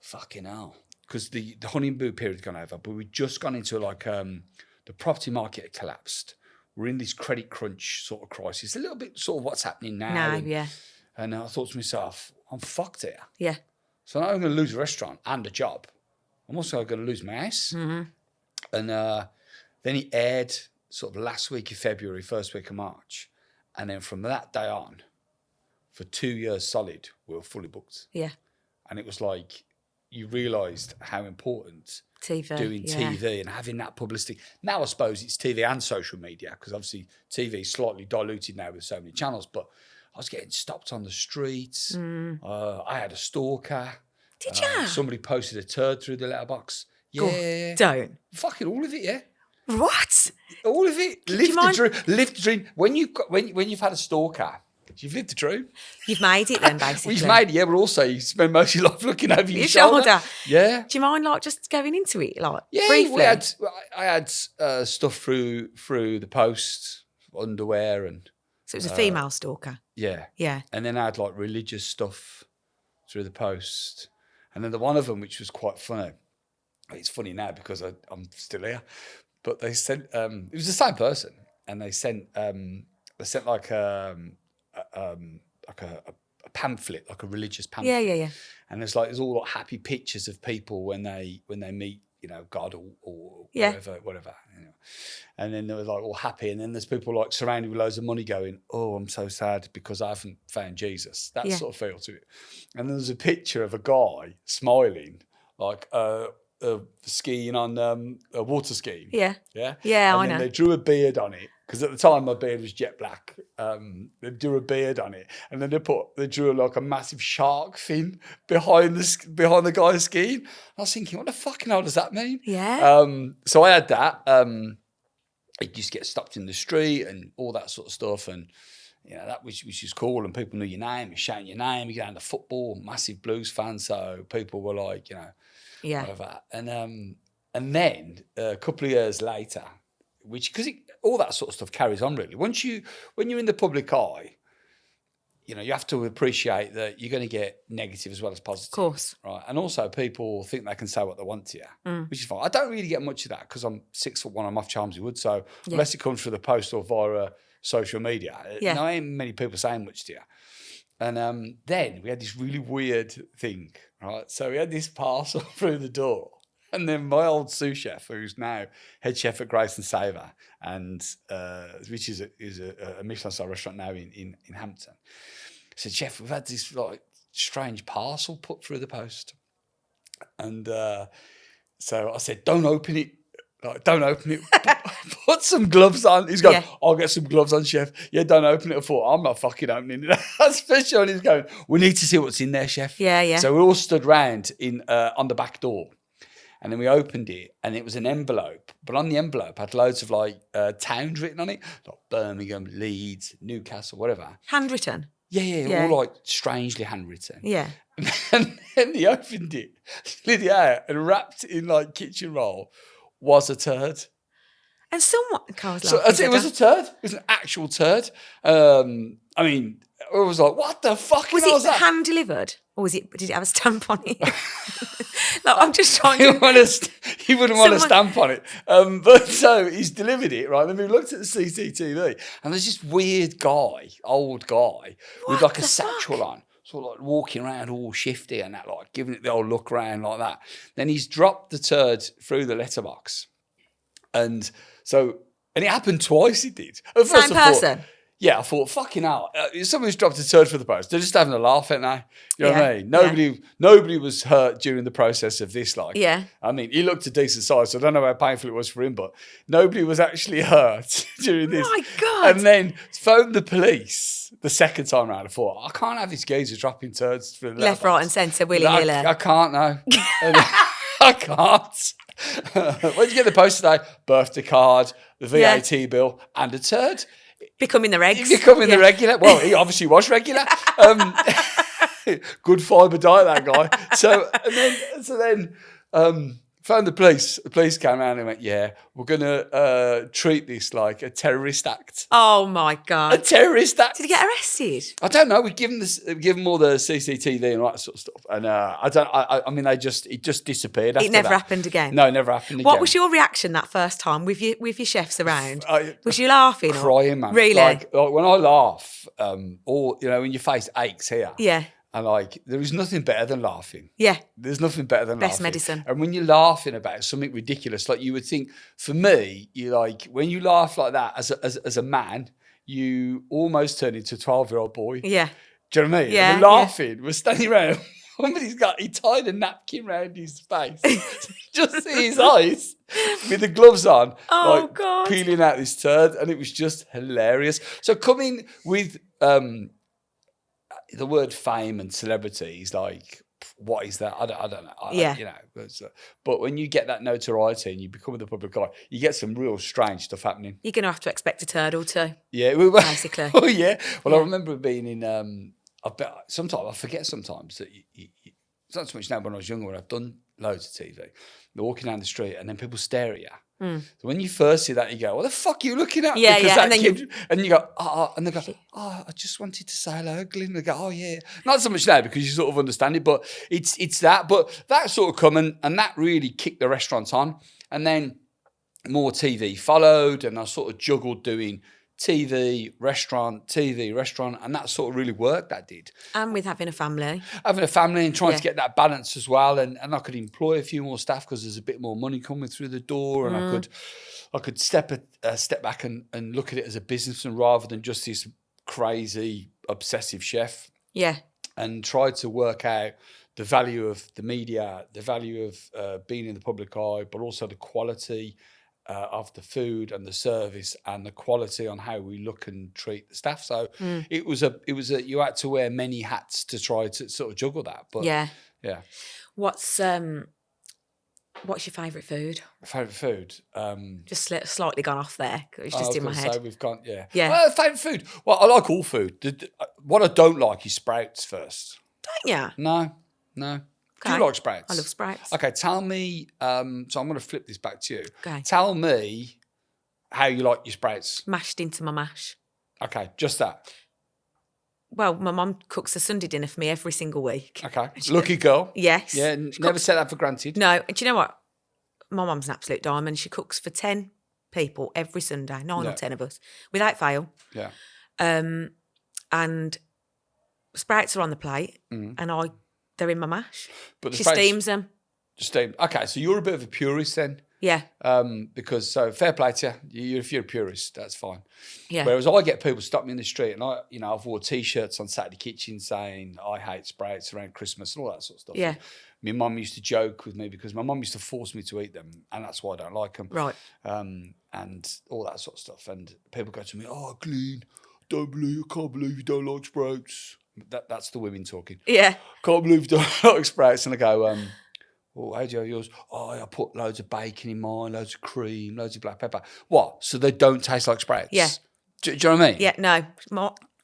fucking hell. Because the honeymoon period had gone over, but we'd just gone into like the property market had collapsed. We're in this credit crunch sort of crisis. A little bit sort of what's happening now. And I thought to myself, I'm fucked here. Yeah. So now I'm going to lose a restaurant and a job. I'm also going to lose my house. Mm-hmm. And then it aired sort of last week of February, first week of March. And then from that day on, for 2 years solid, we were fully booked. Yeah. And it was like, you realised how important doing TV and having that publicity. Now I suppose it's TV and social media, because obviously TV is slightly diluted now with so many channels, but I was getting stopped on the streets. I had a stalker. Did you? Somebody posted a turd through the letterbox. Yeah. Don't. Fucking all of it, yeah. What? All of it. Live the dream. When you've had a stalker, you've lived the dream. You've made it then, basically. Well, you've made it, yeah, but also you spend most of your life looking over your shoulder. Yeah. Do you mind, like, just going into it, like, yeah, briefly? I had stuff through the post, underwear and... So it was a female stalker? Yeah. Yeah. And then I had, like, religious stuff through the post. And then the one of them, which was quite funny, it's funny now because I'm still here, but they sent... it was the same person, and they sent like a pamphlet, like a religious pamphlet. Yeah. And there's all like happy pictures of people when they meet, God or whatever. And then they were like all happy, and then there's people like surrounded with loads of money going, oh, I'm so sad because I haven't found Jesus. That sort of feel to it. And then there's a picture of a guy smiling, like skiing on a water skiing. Yeah. Yeah. Yeah, and I then know. They drew a beard on it. Because at the time my beard was jet black. They drew a beard on it, and then they drew like a massive shark fin behind the guy skiing. I was thinking, what the fucking hell does that mean? Yeah. So I had that. It used to get stopped in the street and all that sort of stuff, and that which is cool. And people knew your name, you shouting your name. You go down to football, massive Blues fan, so people were like, whatever. And then a couple of years later, because all that sort of stuff carries on really. When you're in the public eye, you have to appreciate that you're going to get negative as well as positive. Of course. Right. And also people think they can say what they want to you, which is fine. I don't really get much of that because I'm 6'1", I'm off Chelmsford Wood. So unless it comes through the post or via social media, ain't many people saying much to you. And then we had this really weird thing, right? So we had this parcel through the door. And then my old sous chef, who's now head chef at Grace and Savour, and which is a Michelin-star restaurant now in Hampton, said, "Chef, we've had this like strange parcel put through the post." And so I said, "Don't open it. Like, don't open it. Put some gloves on." He's going, "I'll get some gloves on, chef." "Yeah, don't open it." I thought, I'm not fucking opening it. Especially when he's going, "We need to see what's in there, chef." Yeah. So we all stood round on the back door. And then we opened it, and it was an envelope. But on the envelope had loads of like towns written on it, like Birmingham, Leeds, Newcastle, whatever. Handwritten? Yeah, all like strangely handwritten. Yeah. And then he opened it, slid it out, and wrapped in like kitchen roll was a turd. And someone, Carl's So laughing. it was a turd. It was an actual turd. I mean, I was like, what the fuck? Was was it that? hand delivered, or did it have a stamp on it? Like, I'm just trying He to. wouldn't want a stamp on it. But so he's delivered it, right? And then we looked at the CCTV, and there's this weird guy, old guy, with like a satchel on, sort of like walking around all shifty and that, like giving it the old look around like that. Then he's dropped the turd through the letterbox. And it happened twice, it did. At first Same person? I thought, fucking hell, someone's dropped a turd for the post. They're just having a laugh at now. You know what I mean? Nobody was hurt during the process of this. Like, I mean, he looked a decent size, so I don't know how painful it was for him, but nobody was actually hurt during this. My God. And then phoned the police the second time around. I thought, I can't have this geezer dropping turds for the Left, right, and centre, willy-nilly. I can't, no. I can't. When did you get the post today? Birthday card, the VAT bill, and a turd. Becoming the regs. Becoming the regular. Well, he obviously was regular. Good fibre diet, that guy. So then phoned the police. The police came around and went, yeah, we're going to treat this like a terrorist act. Oh, my God. A terrorist act. Did he get arrested? I don't know. We give them all the CCTV and all that sort of stuff. And I mean, it just disappeared after It never that. happened again? No, it never happened again. What was your reaction that first time with your chefs around? Was you laughing? Crying, man. Really? Like when I laugh, when your face aches here. Yeah. And there is nothing better than laughing. Yeah. There's nothing better than Best laughing. medicine. And when you're laughing about something ridiculous, like you would think, for me, when you laugh like that as a man, you almost turn into a 12-year-old boy. Yeah. Do you know what I mean? Yeah. We're laughing. We're standing around. He tied a napkin around his face. Just see his eyes with the gloves on. Oh, God. Peeling out this turd. And it was just hilarious. So coming with the word fame and celebrity is like, what is that? I don't know. But when you get that notoriety and you become the public eye, you get some real strange stuff happening. You're going to have to expect a turtle too. Yeah. Basically. Oh, yeah. Well, I remember being in, sometimes I forget sometimes that it's not so much now when I was younger when I've done loads of TV. You're walking down the street and then people stare at you. So when you first see that, you go, what the fuck are you looking at? Yeah, because yeah. And you go, and they go, I just wanted to say hello, Glynn. They go, oh, yeah. Not so much now because you sort of understand it, but it's that. But that sort of come and that really kicked the restaurant on. And then more TV followed and I sort of juggled doing TV, restaurant, and that sort of really worked, that did. And with having a family. Having a family and trying to get that balance as well. And I could employ a few more staff because there's a bit more money coming through the door and I could step back and look at it as a business and rather than just this crazy, obsessive chef. Yeah. And try to work out the value of the media, the value of being in the public eye, but also the quality of the food and the service and the quality on how we look and treat the staff. So it was you had to wear many hats to try to sort of juggle that. But yeah. What's your favourite food? Favourite food? Just slightly gone off there. It's just in my head. So we've gone, yeah. Favourite food? Well, I like all food. What I don't like is sprouts first. Don't you? No. Okay. Do you like sprouts? I love sprouts. Okay, tell me, so I'm going to flip this back to you. Okay. Tell me how you like your sprouts. Mashed into my mash. Okay, just that. Well, my mum cooks a Sunday dinner for me every single week. Okay, lucky girl. Yes. Yeah, never take that for granted. No, and do you know what? My mum's an absolute diamond. She cooks for 10 people every Sunday, 9 or 10 of us, without fail. Yeah. And sprouts are on the plate and they're in my mash. But she steams them. Just steam. Okay, so you're a bit of a purist then. Yeah. Because fair play to you. If you're a purist, that's fine. Yeah. Whereas I get people stop me in the street and I've wore T-shirts on Saturday Kitchen saying I hate sprouts around Christmas and all that sort of stuff. Yeah. My mum used to joke with me because my mum used to force me to eat them and that's why I don't like them. Right. And all that sort of stuff. And people go to me, oh, Glynn, I can't believe you don't like sprouts. That's the women talking. Yeah. Can't believe you don't like sprouts. And I go, well, how do you have yours? Oh, I put loads of bacon in mine, loads of cream, loads of black pepper. What? So they don't taste like sprouts? Yeah. Do you know what I mean? Yeah, no.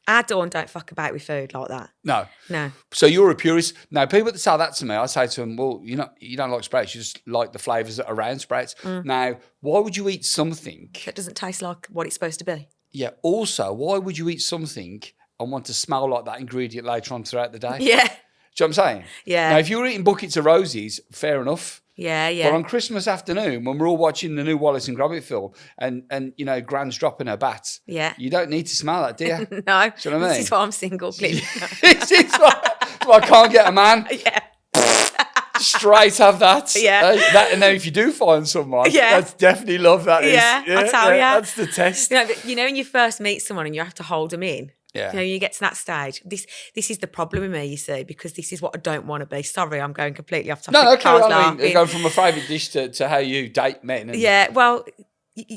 Our Dawn don't fuck about with food like that. No. No. So you're a purist. Now, people that say that to me, I say to them, well, you don't like sprouts. You just like the flavours that are around sprouts. Now, why would you eat something That doesn't taste like what it's supposed to be. Yeah. Also, why would you eat something and want to smell like that ingredient later on throughout the day? Yeah. Do you know what I'm saying? Yeah. Now, if you were eating buckets of roses, fair enough. Yeah, yeah. But on Christmas afternoon, when we're all watching the new Wallace and Gromit film, and Gran's dropping her bats, you don't need to smell that, do you? No. Do you know what I mean? This is why I'm single, Glynn. it's why I can't get a man. Yeah. Straight have that. Yeah. And then if you do find someone, that's definitely love that. Yeah, I tell you. That's the test. When you first meet someone and you have to hold them in, Yeah. You get to that stage. This is the problem with me, you see, because this is what I don't want to be. Sorry, I'm going completely off topic. No, okay. Going from a favourite dish to how you date men. Yeah, well,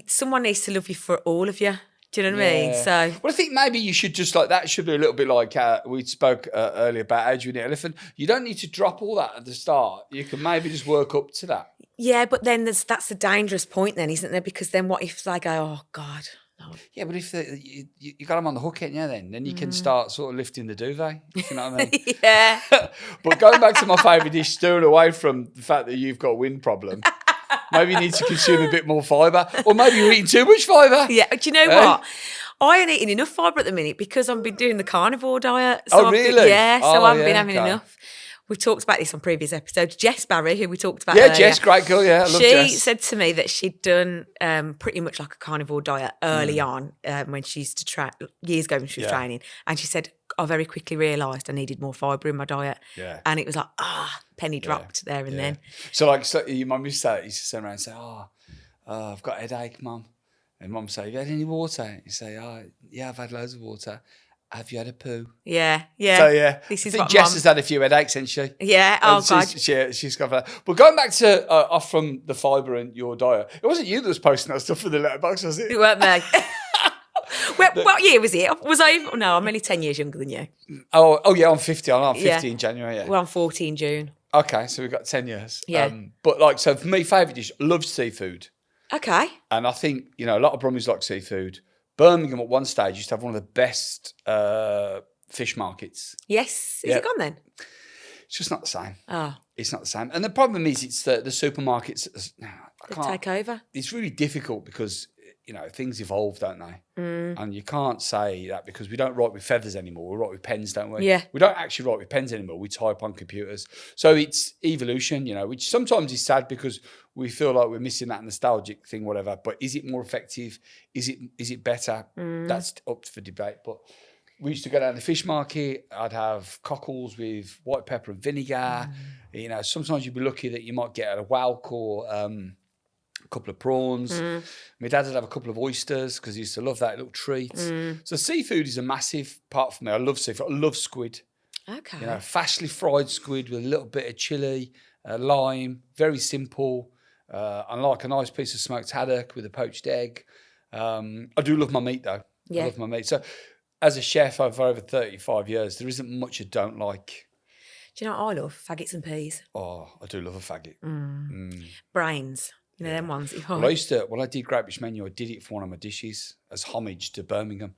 someone needs to love you for all of you. Do you know what I mean? So, well, I think maybe you should just that should be a little bit like we spoke earlier about Adrian the elephant. You don't need to drop all that at the start. You can maybe just work up to that. Yeah, but then that's a dangerous point then, isn't there? Because then what if they go, oh, God. No. Yeah, but if you got them on the hook, ain't you, then you can start sort of lifting the duvet, if you know what I mean? Yeah. But going back to my favourite dish, steering away from the fact that you've got a wind problem, maybe you need to consume a bit more fibre, or maybe you're eating too much fibre. Yeah, do you know what? I ain't eating enough fibre at the minute because I've been doing the carnivore diet. So really? So I haven't been having enough. We've talked about this on previous episodes. Jess Barry, who we talked about earlier. Jess, great girl, I love Jess. She said to me that she'd done pretty much like a carnivore diet early on when she used to try, years ago when she was training. And she said, I very quickly realised I needed more fibre in my diet. Yeah. And it was like, penny dropped there and then. So your mum used to sit around and say, I've got a headache, Mum. And Mum would say, have you had any water? You say, I've had loads of water. Have you had a poo? Yeah, yeah. So, yeah. This is I think Jess has had a few headaches, hasn't she? Yeah, God. She's got that. But going back to off from the fibre in your diet, it wasn't you that was posting that stuff for the letterbox, was it? It weren't me. What year was it? Was I? No, I'm only 10 years younger than you. Oh yeah, I'm 50. I'm 50 in January, yeah. Well, I'm 40 in June. Okay, so we've got 10 years. Yeah. But so for me, favourite dish, I love seafood. Okay. And I think, a lot of Brummies like seafood. Birmingham at one stage used to have one of the best fish markets. Yes. Is it gone then? It's just not the same. Oh. It's not the same. And the problem is it's the supermarkets. They take over. It's really difficult because, things evolve, don't they? And you can't say that because we don't write with feathers anymore. We write with pens, don't we? Yeah. We don't actually write with pens anymore. We type on computers. So it's evolution, which sometimes is sad because we feel like we're missing that nostalgic thing, whatever. But is it more effective? Is it better? That's up for debate. But we used to go down to the fish market. I'd have cockles with white pepper and vinegar. Sometimes you'd be lucky that you might get a whelk or a couple of prawns. My dad would have a couple of oysters because he used to love that little treat. So seafood is a massive part for me. I love seafood. I love squid. Okay. Fastly fried squid with a little bit of chilli, lime, very simple. I like a nice piece of smoked haddock with a poached egg. I do love my meat though. Yeah. I love my meat. So as a chef over 35 years, there isn't much I don't like. Do you know what I love? Faggots and peas. Oh, I do love a faggot. Brains. Them ones. Well, I did Great British Menu, I did it for one of my dishes as homage to Birmingham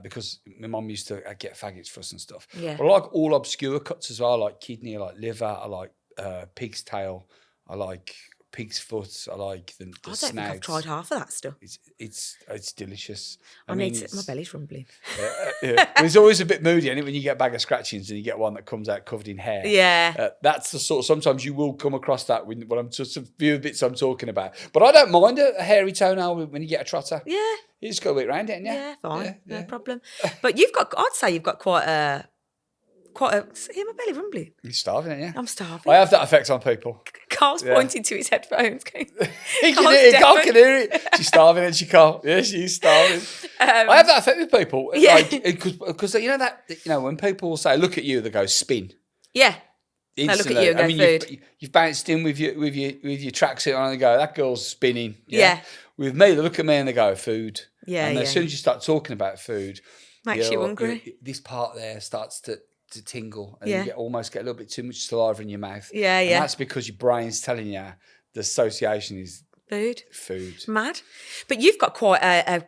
because my mum used to get faggots for us and stuff. Yeah. But I like all obscure cuts as well. I like kidney, I like liver, I like pig's tail, I like pig's foot, I like the I don't snouts. think I've tried half of that stuff. It's delicious. My belly's rumbling. It's always a bit moody, isn't it, when you get a bag of scratchings and you get one that comes out covered in hair. Yeah. That's the sort of, sometimes you will come across that when I'm just a few bits I'm talking about. But I don't mind a hairy toenail when you get a trotter. Yeah. You just go a bit round it, ain't you? Yeah, fine. No problem. But I'd say you've got quite a, see my belly rumbling. You're starving, ain't you? I'm starving. I have that effect on people. Carl's pointing to his headphones. He can hear it. She's starving and she can't. Yeah, she's starving. I have that effect with people. Yeah. Because when people say, look at you, they go, spin. Yeah. Instantly. They look at you and go, food. You've bounced in with your tracksuit on and they go, that girl's spinning. Yeah. With me, they look at me and they go, food. Yeah, and as soon as you start talking about food, makes you hungry. This part there starts to tingle and you almost get a little bit too much saliva in your mouth. Yeah, and that's because your brain's telling you the association is food. Mad. But you've got quite I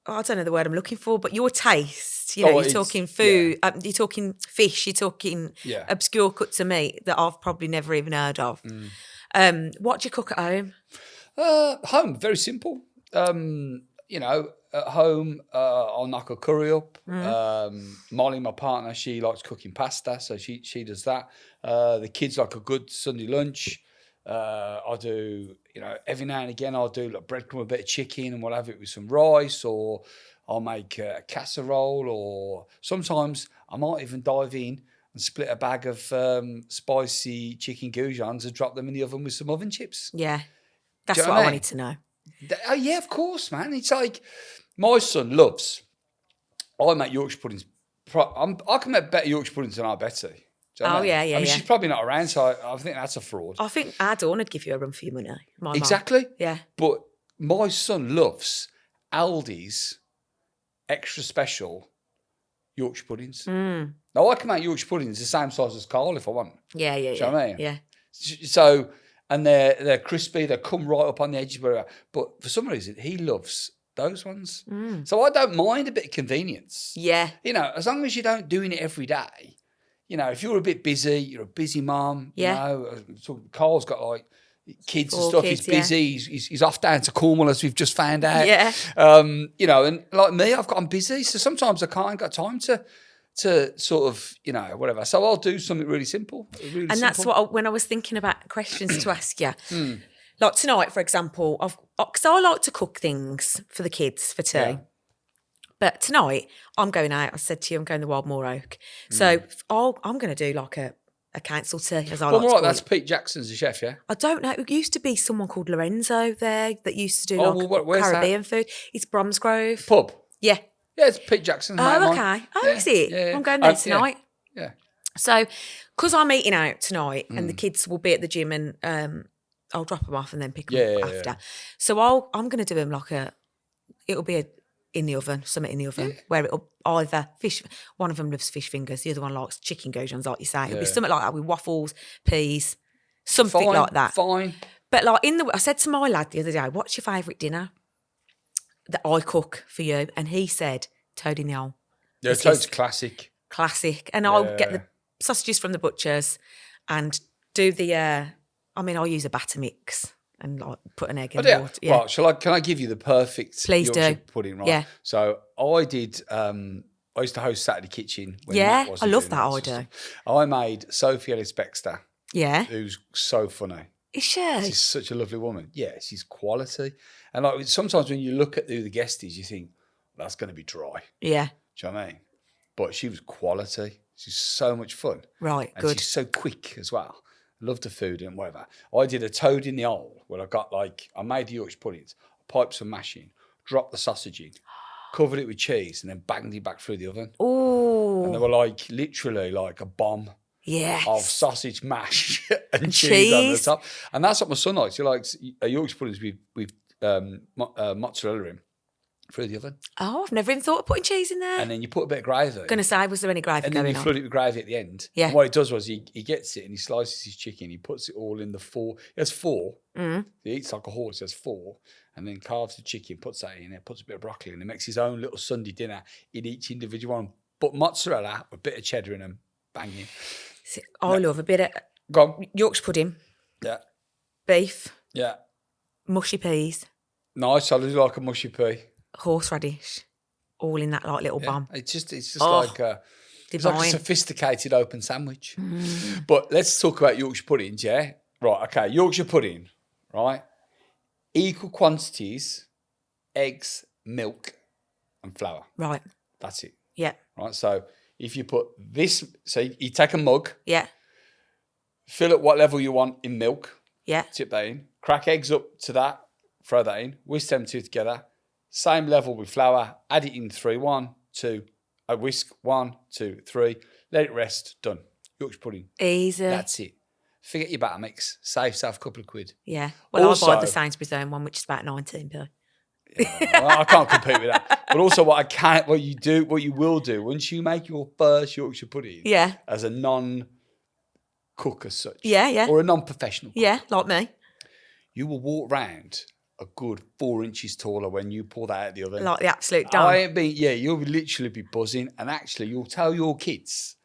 don't know the word I'm looking for, but your taste best. You know, you're talking food, you're talking fish, you're talking obscure cuts of meat that I've probably never even heard of. What do you cook at home? Home, very simple. You know, at home, I'll knock a curry up. Molly, my partner, she likes cooking pasta, so she does that. The kids like a good Sunday lunch. I do, you know, every now and again I'll do like breadcrumb, a bit of chicken, and we'll have it with some rice, or I'll make a casserole, or sometimes I might even dive in and split a bag of spicy chicken goujons and drop them in the oven with some oven chips. Yeah, that's what I wanted to know. Oh, yeah, of course, man. It's like my son loves. I make Yorkshire puddings. I can make better Yorkshire puddings than our Betty. Do you know what I mean? Yeah. I mean, she's probably not around, so I think that's a fraud. I think our Dawn would give you a run for your money. Exactly. Mom. Yeah. But my son loves Aldi's extra special Yorkshire puddings. Now, I can make Yorkshire puddings the same size as Carl if I want. Yeah. Do you know what I mean? Yeah. So, and they're crispy, they come right up on the edges, but for some reason, he loves those ones. So I don't mind a bit of convenience. Yeah. You know, as long as you don't doing it every day. You know, if you're a bit busy, you're a busy mum. Yeah. You know, so Carl's got like kids 4 and stuff. kids, He's busy. Yeah. He's off down to Cornwall, as we've just found out. Yeah. You know, and like me, I'm busy, so sometimes I can't got time to sort of, you know, whatever. So I'll do something really simple. That's what when I was thinking about questions to ask you. Like tonight, for example, because I like to cook things for the kids for tea. Yeah. But tonight, I'm going out. I said to you, I'm going to Wildmoor Oak. So I'm going to do like a council tea, as I like to call it. That's Pete Jackson's the chef, yeah? I don't know. It used to be someone called Lorenzo there that used to do Caribbean food. It's Bromsgrove. Pub? Yeah. Yeah, it's Pete Jackson's. Oh, okay. Is it? Yeah. I'm going there tonight. Yeah. So, because I'm eating out tonight and the kids will be at the gym and I'll drop them off and then pick them up after. Yeah. So I'm going to do them like it'll be in the oven, something in the oven, where it'll either fish, one of them loves fish fingers, the other one likes chicken goujons, like you say. It'll be something like that with waffles, peas, something like that. Fine. But like I said to my lad the other day, what's your favourite dinner that I cook for you? And he said, toad in the hole. Yeah, toad's classic. Classic. And I'll get the sausages from the butchers and do I'll use a batter mix. And like put an egg in water. Yeah. Well, can I give you the perfect Yorkshire pudding, right? Yeah. So I did, I used to host Saturday Kitchen. I love that idea. I made Sophie Ellis-Bextor. Yeah. Who's so funny. Is she? She's such a lovely woman. Yeah, she's quality. And like sometimes when you look at who the guest is, you think, that's going to be dry. Yeah. Do you know what I mean? But she was quality. She's so much fun. Right, and good. She's so quick as well. Loved the food and whatever. I did a toad in the hole where I made the Yorkshire puddings, piped some mash in, dropped the sausage in, covered it with cheese, and then banged it back through the oven. Ooh. And they were like literally like a bomb of sausage mash and cheese on the top. And that's what my son likes. He likes Yorkshire puddings with mozzarella in through the oven. Oh, I've never even thought of putting cheese in there. And then you put a bit of gravy. Going to say, was there any gravy going on? And then you flood it with gravy at the end. Yeah. And what he does was he gets it and he slices his chicken. He puts it all in the 4. He has 4. Mm. He eats like a horse. He has 4. And then carves the chicken, puts that in there, puts a bit of broccoli in. And makes his own little Sunday dinner in each individual one. But mozzarella with a bit of cheddar in them. Banging. I love a bit of Yorkshire pudding. Yeah. Beef. Yeah. Mushy peas. Nice. I do like a mushy pea. Horseradish, all in that like little bomb. It's just like a sophisticated open sandwich. But let's talk about Yorkshire puddings, yeah? Right, okay, Yorkshire pudding, right? Equal quantities, eggs, milk and flour. Right. That's it. Yeah. Right, so if you put this, so you take a mug. Yeah. Fill it what level you want in milk. Yeah. Tip that in. Crack eggs up to that. Throw that in. Whisk them two together. Same level with flour, add it in 3, 1, 2, a whisk, 1, 2, 3, let it rest, done. Yorkshire pudding. Easy. That's it. Forget your batter mix, save yourself a couple of quid. Yeah. Well, also, I buy the Sainsbury's own one, which is about 19p. Well, I can't compete with that. But also what you will do, once you make your first Yorkshire pudding as a non-cook as such. Yeah. Or a non-professional cook. Yeah, like me. You will walk round a good 4 inches taller when you pull that out of the oven. Like the absolute done. You'll literally be buzzing, and actually you'll tell your kids,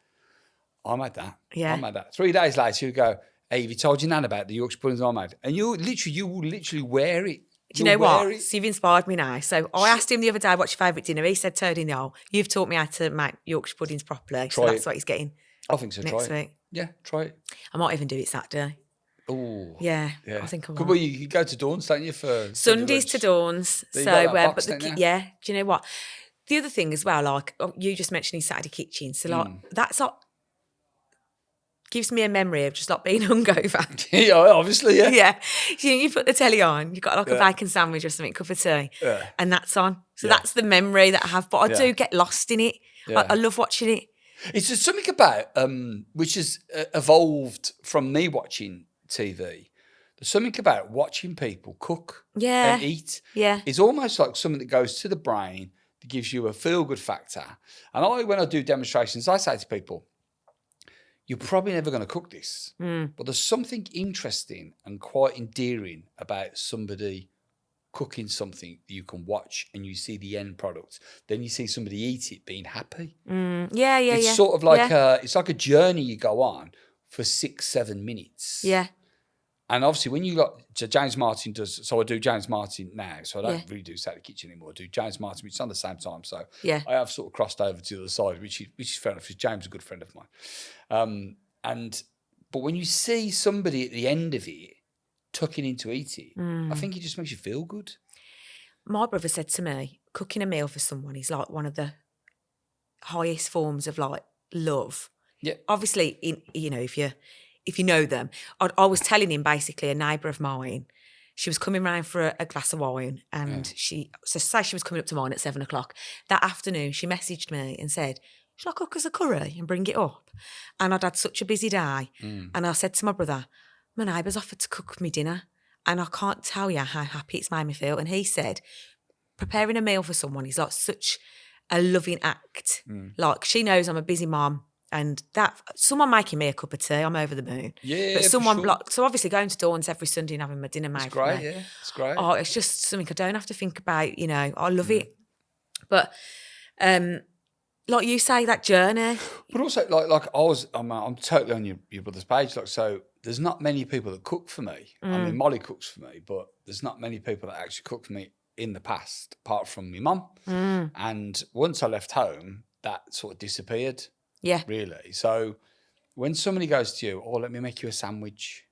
I made that. Yeah. I made that. 3 days later, you go, hey, have you told your nan about the Yorkshire puddings I made? And you will literally wear it. Do you know what? So you've inspired me now. So I asked him the other day, what's your favourite dinner? He said toad in the hole. You've taught me how to make Yorkshire puddings properly. So that's what he's getting. I think so. Next week. Yeah, try it. I might even do it Saturday. Oh. Yeah, I think I will. Well, you go to Dawn's, don't you? For Sundays to Dawn's. So, but do you know what? The other thing as well, like you just mentioned his Saturday kitchen. So like that's like gives me a memory of just like being hungover. Yeah, obviously, yeah. Yeah. You put the telly on, you've got like a bacon sandwich or something, cup of tea, and that's on. So that's the memory that I have. But I do get lost in it. Yeah. I love watching it. It's just something about, which has evolved from me watching TV. There's something about watching people cook and eat. Yeah. It's almost like something that goes to the brain, that gives you a feel-good factor. And when I do demonstrations, I say to people, you're probably never going to cook this, but there's something interesting and quite endearing about somebody cooking something that you can watch and you see the end product. Then you see somebody eat it being happy. It's sort of like it's like a journey you go on for 6-7 minutes. Yeah. And obviously when you got James Martin does, so I do James Martin now, so I don't really do Saturday Kitchen anymore. I do James Martin, which is on the same time. So I have sort of crossed over to the other side, which is fair enough, because James is a good friend of mine. But when you see somebody at the end of it tucking in to eat it, I think it just makes you feel good. My brother said to me, cooking a meal for someone is like one of the highest forms of like love. Yeah. Obviously, if you know them. I was telling him basically a neighbour of mine, she was coming round for a glass of wine and say she was coming up to mine at 7:00. That afternoon, she messaged me and said, shall I cook us a curry and bring it up? And I'd had such a busy day. And I said to my brother, my neighbour's offered to cook me dinner and I can't tell you how happy it's made me feel. And he said, preparing a meal for someone is like such a loving act. Like she knows I'm a busy mum. And that someone making me a cup of tea, I'm over the moon. Yeah, but someone so obviously going to Dawn's every Sunday and having my dinner made. It's great, yeah, it's great. Oh, it's just something I don't have to think about. I love it. But like you say, that journey. But also, I'm totally on your brother's page. Like, so there's not many people that cook for me. I mean, Molly cooks for me, but there's not many people that actually cook for me in the past, apart from my mum. And once I left home, that sort of disappeared. Yeah. Really. So when somebody goes to you, let me make you a sandwich.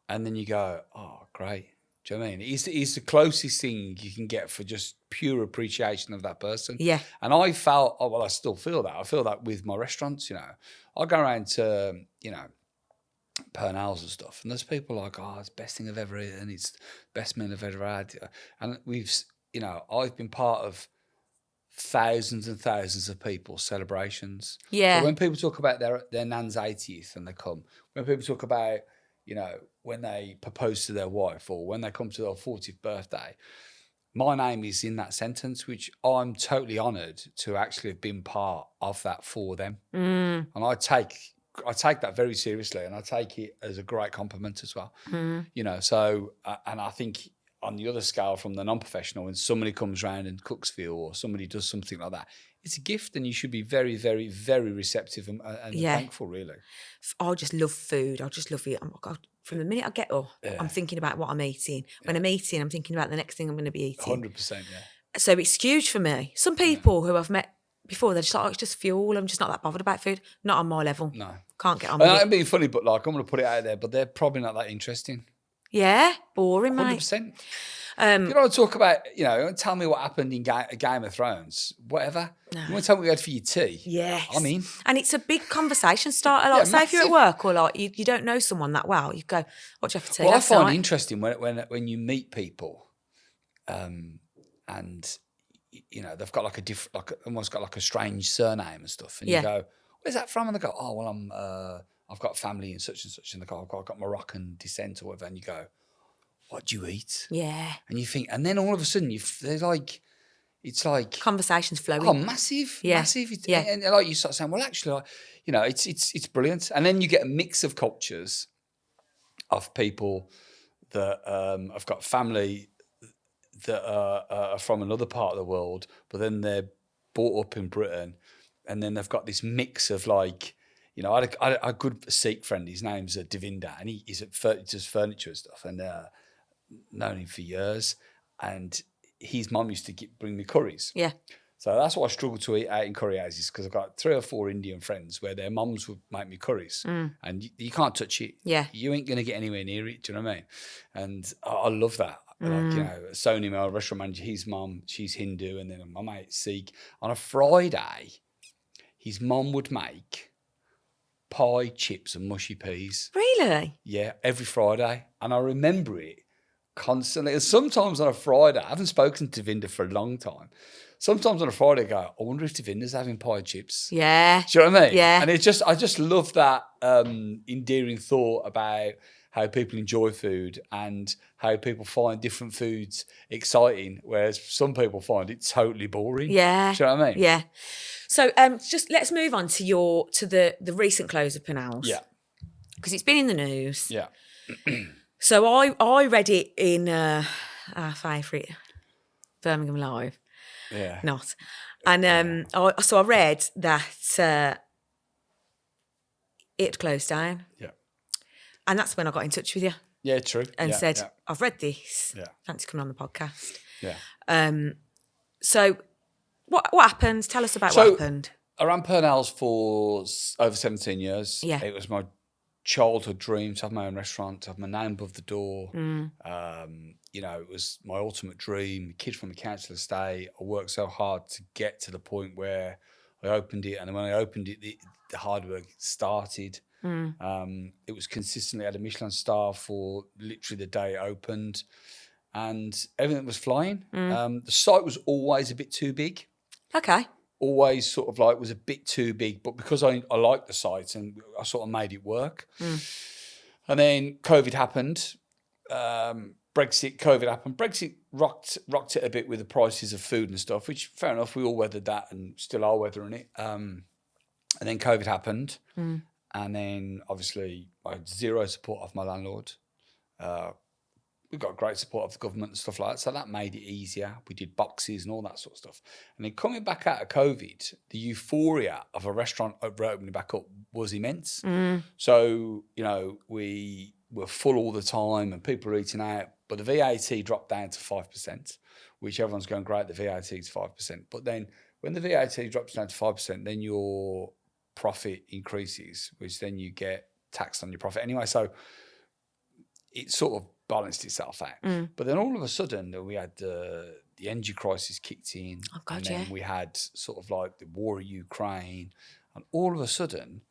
And then you go, oh, great. Do you know what I mean? It's the closest thing you can get for just pure appreciation of that person. Yeah. And I felt, I still feel that. I feel that with my restaurants, I go around to, Purnells and stuff. And there's people like, it's the best thing I've ever eaten. It's the best meal I've ever had. And I've been part of thousands and thousands of people's celebrations. Yeah. So when people talk about their nan's 80th and they come, when people talk about, when they propose to their wife or when they come to their 40th birthday, my name is in that sentence, which I'm totally honoured to actually have been part of that for them. And I take that very seriously and I take it as a great compliment as well. So, and I think on the other scale from the non-professional, when somebody comes round and cooks for you or somebody does something like that, it's a gift and you should be very, very, very receptive and thankful, really. I just love food. I just love it. From the minute I get up, I'm thinking about what I'm eating. When I'm eating, I'm thinking about the next thing I'm going to be eating. 100%, yeah. So it's huge for me. Some people who I've met before, they're just like, it's just fuel. I'm just not that bothered about food. Not on my level. No. Can't get on with it. I'm being funny, but I'm going to put it out there, but they're probably not that interesting. Yeah, boring, 100%. mate. You want to talk about, tell me what happened in Game of Thrones, whatever. No. You want to tell me what you had for your tea? Yes. I mean. And it's a big conversation starter. Like, say if you're at work or like you don't know someone that well, you go, what do you have for tea? Well, I find it interesting when you meet people and, they've got like a different, almost got like a strange surname and stuff. And you go, where's that from? And they go, oh, well, I've got family in such and such. And they go, I've got Moroccan descent or whatever. And you go, what do you eat? Yeah. And you think, and then all of a sudden, it's like conversations flowing. Oh, massive, massive. And like you start saying, well, actually, it's brilliant. And then you get a mix of cultures of people that have got family that are from another part of the world, but then they're brought up in Britain, and then they've got this mix of like, you know, I had a good Sikh friend. His name's Devinder, and he does furniture and stuff, and known him for years. And his mum used to bring me curries. Yeah. So that's why I struggle to eat out in curry houses, because I've got 3 or 4 Indian friends where their mums would make me curries, and you can't touch it. Yeah. You ain't going to get anywhere near it. Do you know what I mean? And I love that. Like, you know, Sony, my restaurant manager, his mum, she's Hindu, and then my mate Sikh. On a Friday, his mum would make pie, chips, and mushy peas. Really? Yeah, every Friday, and I remember it constantly. And sometimes on a Friday, I haven't spoken to Devinder for a long time. Sometimes on a Friday, I go, I wonder if Devinder's having pie chips. Yeah. Do you know what I mean? Yeah. And I just love that endearing thought about how people enjoy food and how people find different foods exciting, whereas some people find it totally boring. Yeah. Do you know what I mean? Yeah. So just let's move on to the recent close of Purnells. Yeah. Because it's been in the news. Yeah. So I read it in our favourite Birmingham Live. Yeah. Not. And I read that it closed down. Yeah. And that's when I got in touch with you Yeah, true. and Yeah, said, yeah. I've read this. Yeah. Fancy coming on the podcast. Yeah. So what happened? Tell us about So- what happened. I ran Purnells for over 17 years. Yeah. It was my childhood dream to have my own restaurant, to have my name above the door. You know, it was my ultimate dream. Kid from a council estate. I worked so hard to get to the point where I opened it, and when I opened it, the hard work started. It was consistently had a Michelin star for literally the day it opened, and everything was flying. The site was always a bit too big. Okay. Always sort of like was a bit too big, but because I liked the site and I sort of made it work. And then COVID happened. COVID happened. Brexit rocked it a bit with the prices of food and stuff, which fair enough, we all weathered that and still are weathering it. And then COVID happened. And then obviously I had zero support of my landlord. We got great support of the government and stuff like that. So that made it easier. We did boxes and all that sort of stuff. And then coming back out of COVID, the euphoria of a restaurant opening back up was immense. So, you know, we were full all the time and people were eating out. But the VAT dropped down to 5%, which everyone's going, great, the VAT is 5%. But then when the VAT drops down to 5%, then your profit increases, which then you get taxed on your profit anyway. So it sort of balanced itself out. But then all of a sudden we had the energy crisis kicked in. Oh, God, and then yeah. we had sort of like the war in Ukraine. And all of a sudden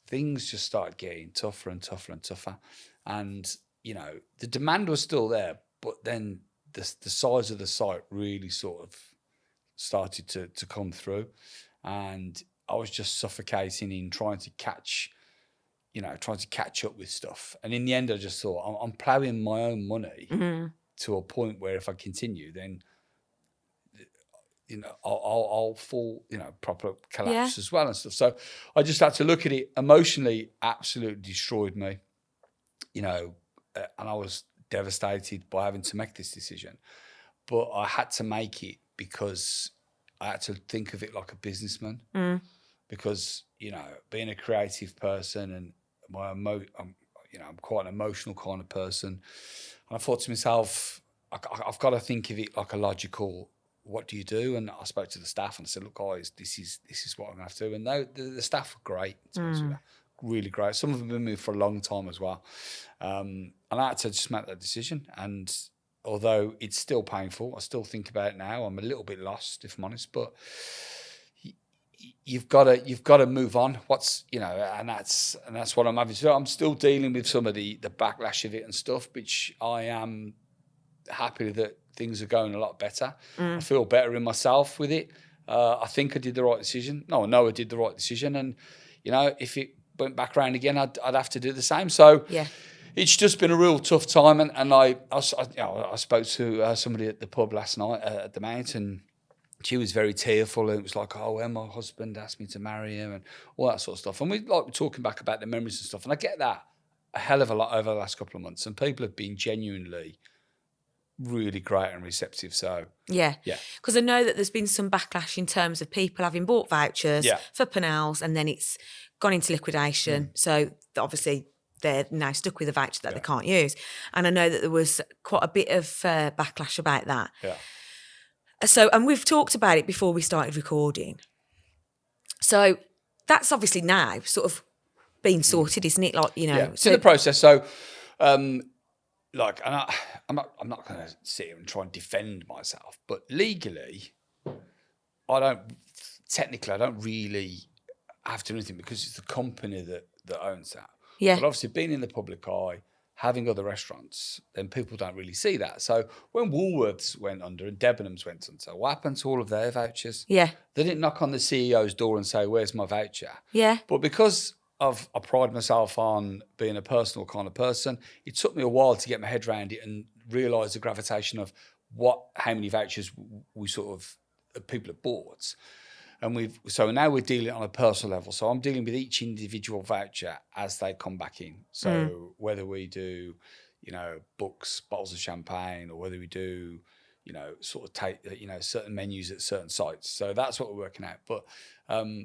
things just started getting tougher and tougher and tougher. And, you know, the demand was still there, but then the size of the site really sort of started to come through. And I was just suffocating in trying to catch up with stuff. And in the end, I just thought, I'm ploughing my own money to a point where if I continue, then, you know, I'll fall, you know, proper collapse as well and stuff. So I just had to look at it. Emotionally, absolutely destroyed me, you know, and I was devastated by having to make this decision. But I had to make it because I had to think of it like a businessman. Because, you know, being a creative person and I'm quite an emotional kind of person. And I thought to myself, I've got to think of it like a logical, what do you do? And I spoke to the staff and I said, look, guys, this is what I'm going to have to do. And the staff were great, to be honest with you. Really great. Some of them have been with me for a long time as well. And I had to just make that decision. And although it's still painful, I still think about it now. I'm a little bit lost, if I'm honest, but you've got to move on. And that's what I'm having to do. I'm still dealing with some of the backlash of it and stuff, which I am happy that things are going a lot better. I feel better in myself with it. I think I did the right decision. No, I know I did the right decision. And, you know, if it went back around again, I'd have to do the same. So it's just been a real tough time. And I spoke to somebody at the pub last night at the Mount, and she was very tearful, and it was like, oh, well, my husband asked me to marry him and all that sort of stuff. And we're talking back about the memories and stuff. And I get that a hell of a lot over the last couple of months. And people have been genuinely really great and receptive. So yeah. Because I know that there's been some backlash in terms of people having bought vouchers for Purnells and then it's gone into liquidation. So obviously they're now stuck with a voucher that they can't use. And I know that there was quite a bit of backlash about that. Yeah. So, and we've talked about it before we started recording. So that's obviously now sort of been sorted, isn't it? Like, you know. Yeah, it's in the process. So, like, and I'm not going to sit here and try and defend myself, but legally, I don't really have to do anything because it's the company that owns that. Yeah. But obviously, being in the public eye, having other restaurants, then people don't really see that. So when Woolworths went under and Debenhams went under, what happened to all of their vouchers? Yeah. They didn't knock on the CEO's door and say, "Where's my voucher?" Yeah. But because I pride myself on being a personal kind of person, it took me a while to get my head around it and realise the gravitation of how many vouchers people have bought. And so now we're dealing on a personal level. So I'm dealing with each individual voucher as they come back in. So whether we do, books, bottles of champagne, or whether we do, sort of take, certain menus at certain sites. So that's what we're working out. But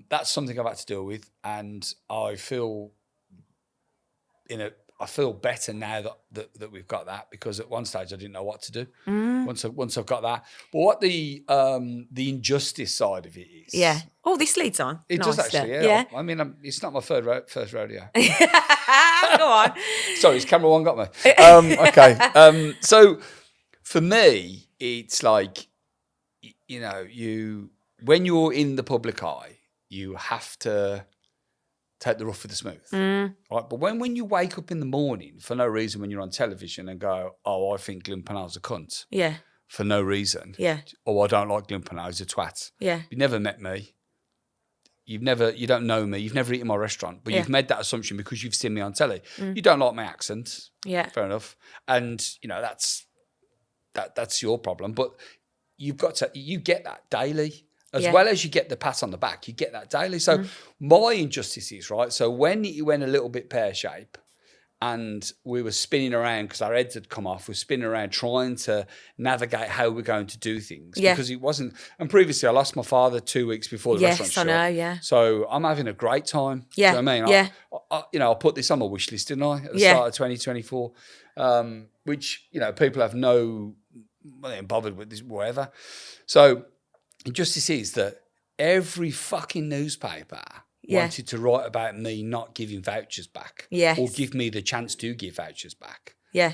that's something I've had to deal with, and I feel better now that we've got that, because at one stage I didn't know what to do. Once I've got that, but what the injustice side of it is. Yeah. Oh, this leads on. It does actually. Yeah. I mean, it's not my first rodeo. Go on. Sorry, it's camera one got me. Okay. So for me, it's like, when you're in the public eye, you have to take the rough with the smooth. Right? But when you wake up in the morning for no reason, when you're on television and go, "Oh, I think Glynn Purnell's a cunt," yeah, for no reason, yeah, "Oh, I don't like Glynn Purnell, he's a twat," yeah, you never met me, you don't know me, you've never eaten my restaurant, but you've made that assumption because you've seen me on telly. You don't like my accent, fair enough, and that's your problem. But you get that daily. As well as you get the pat on the back, you get that daily. So my injustice is, right, so when it went a little bit pear-shaped and we were spinning around because our heads had come off, we're spinning around trying to navigate how we're going to do things. Because it wasn't, and previously I lost my father 2 weeks before the restaurant shut. Yes, I know, yeah. So I'm having a great time. Yeah, do you know what I mean? Yeah. I put this on my wish list, didn't I, at the start of 2024, which, people have they ain't bothered with this, whatever. So injustice is that every fucking newspaper wanted to write about me not giving vouchers back, or give me the chance to give vouchers back. Yeah.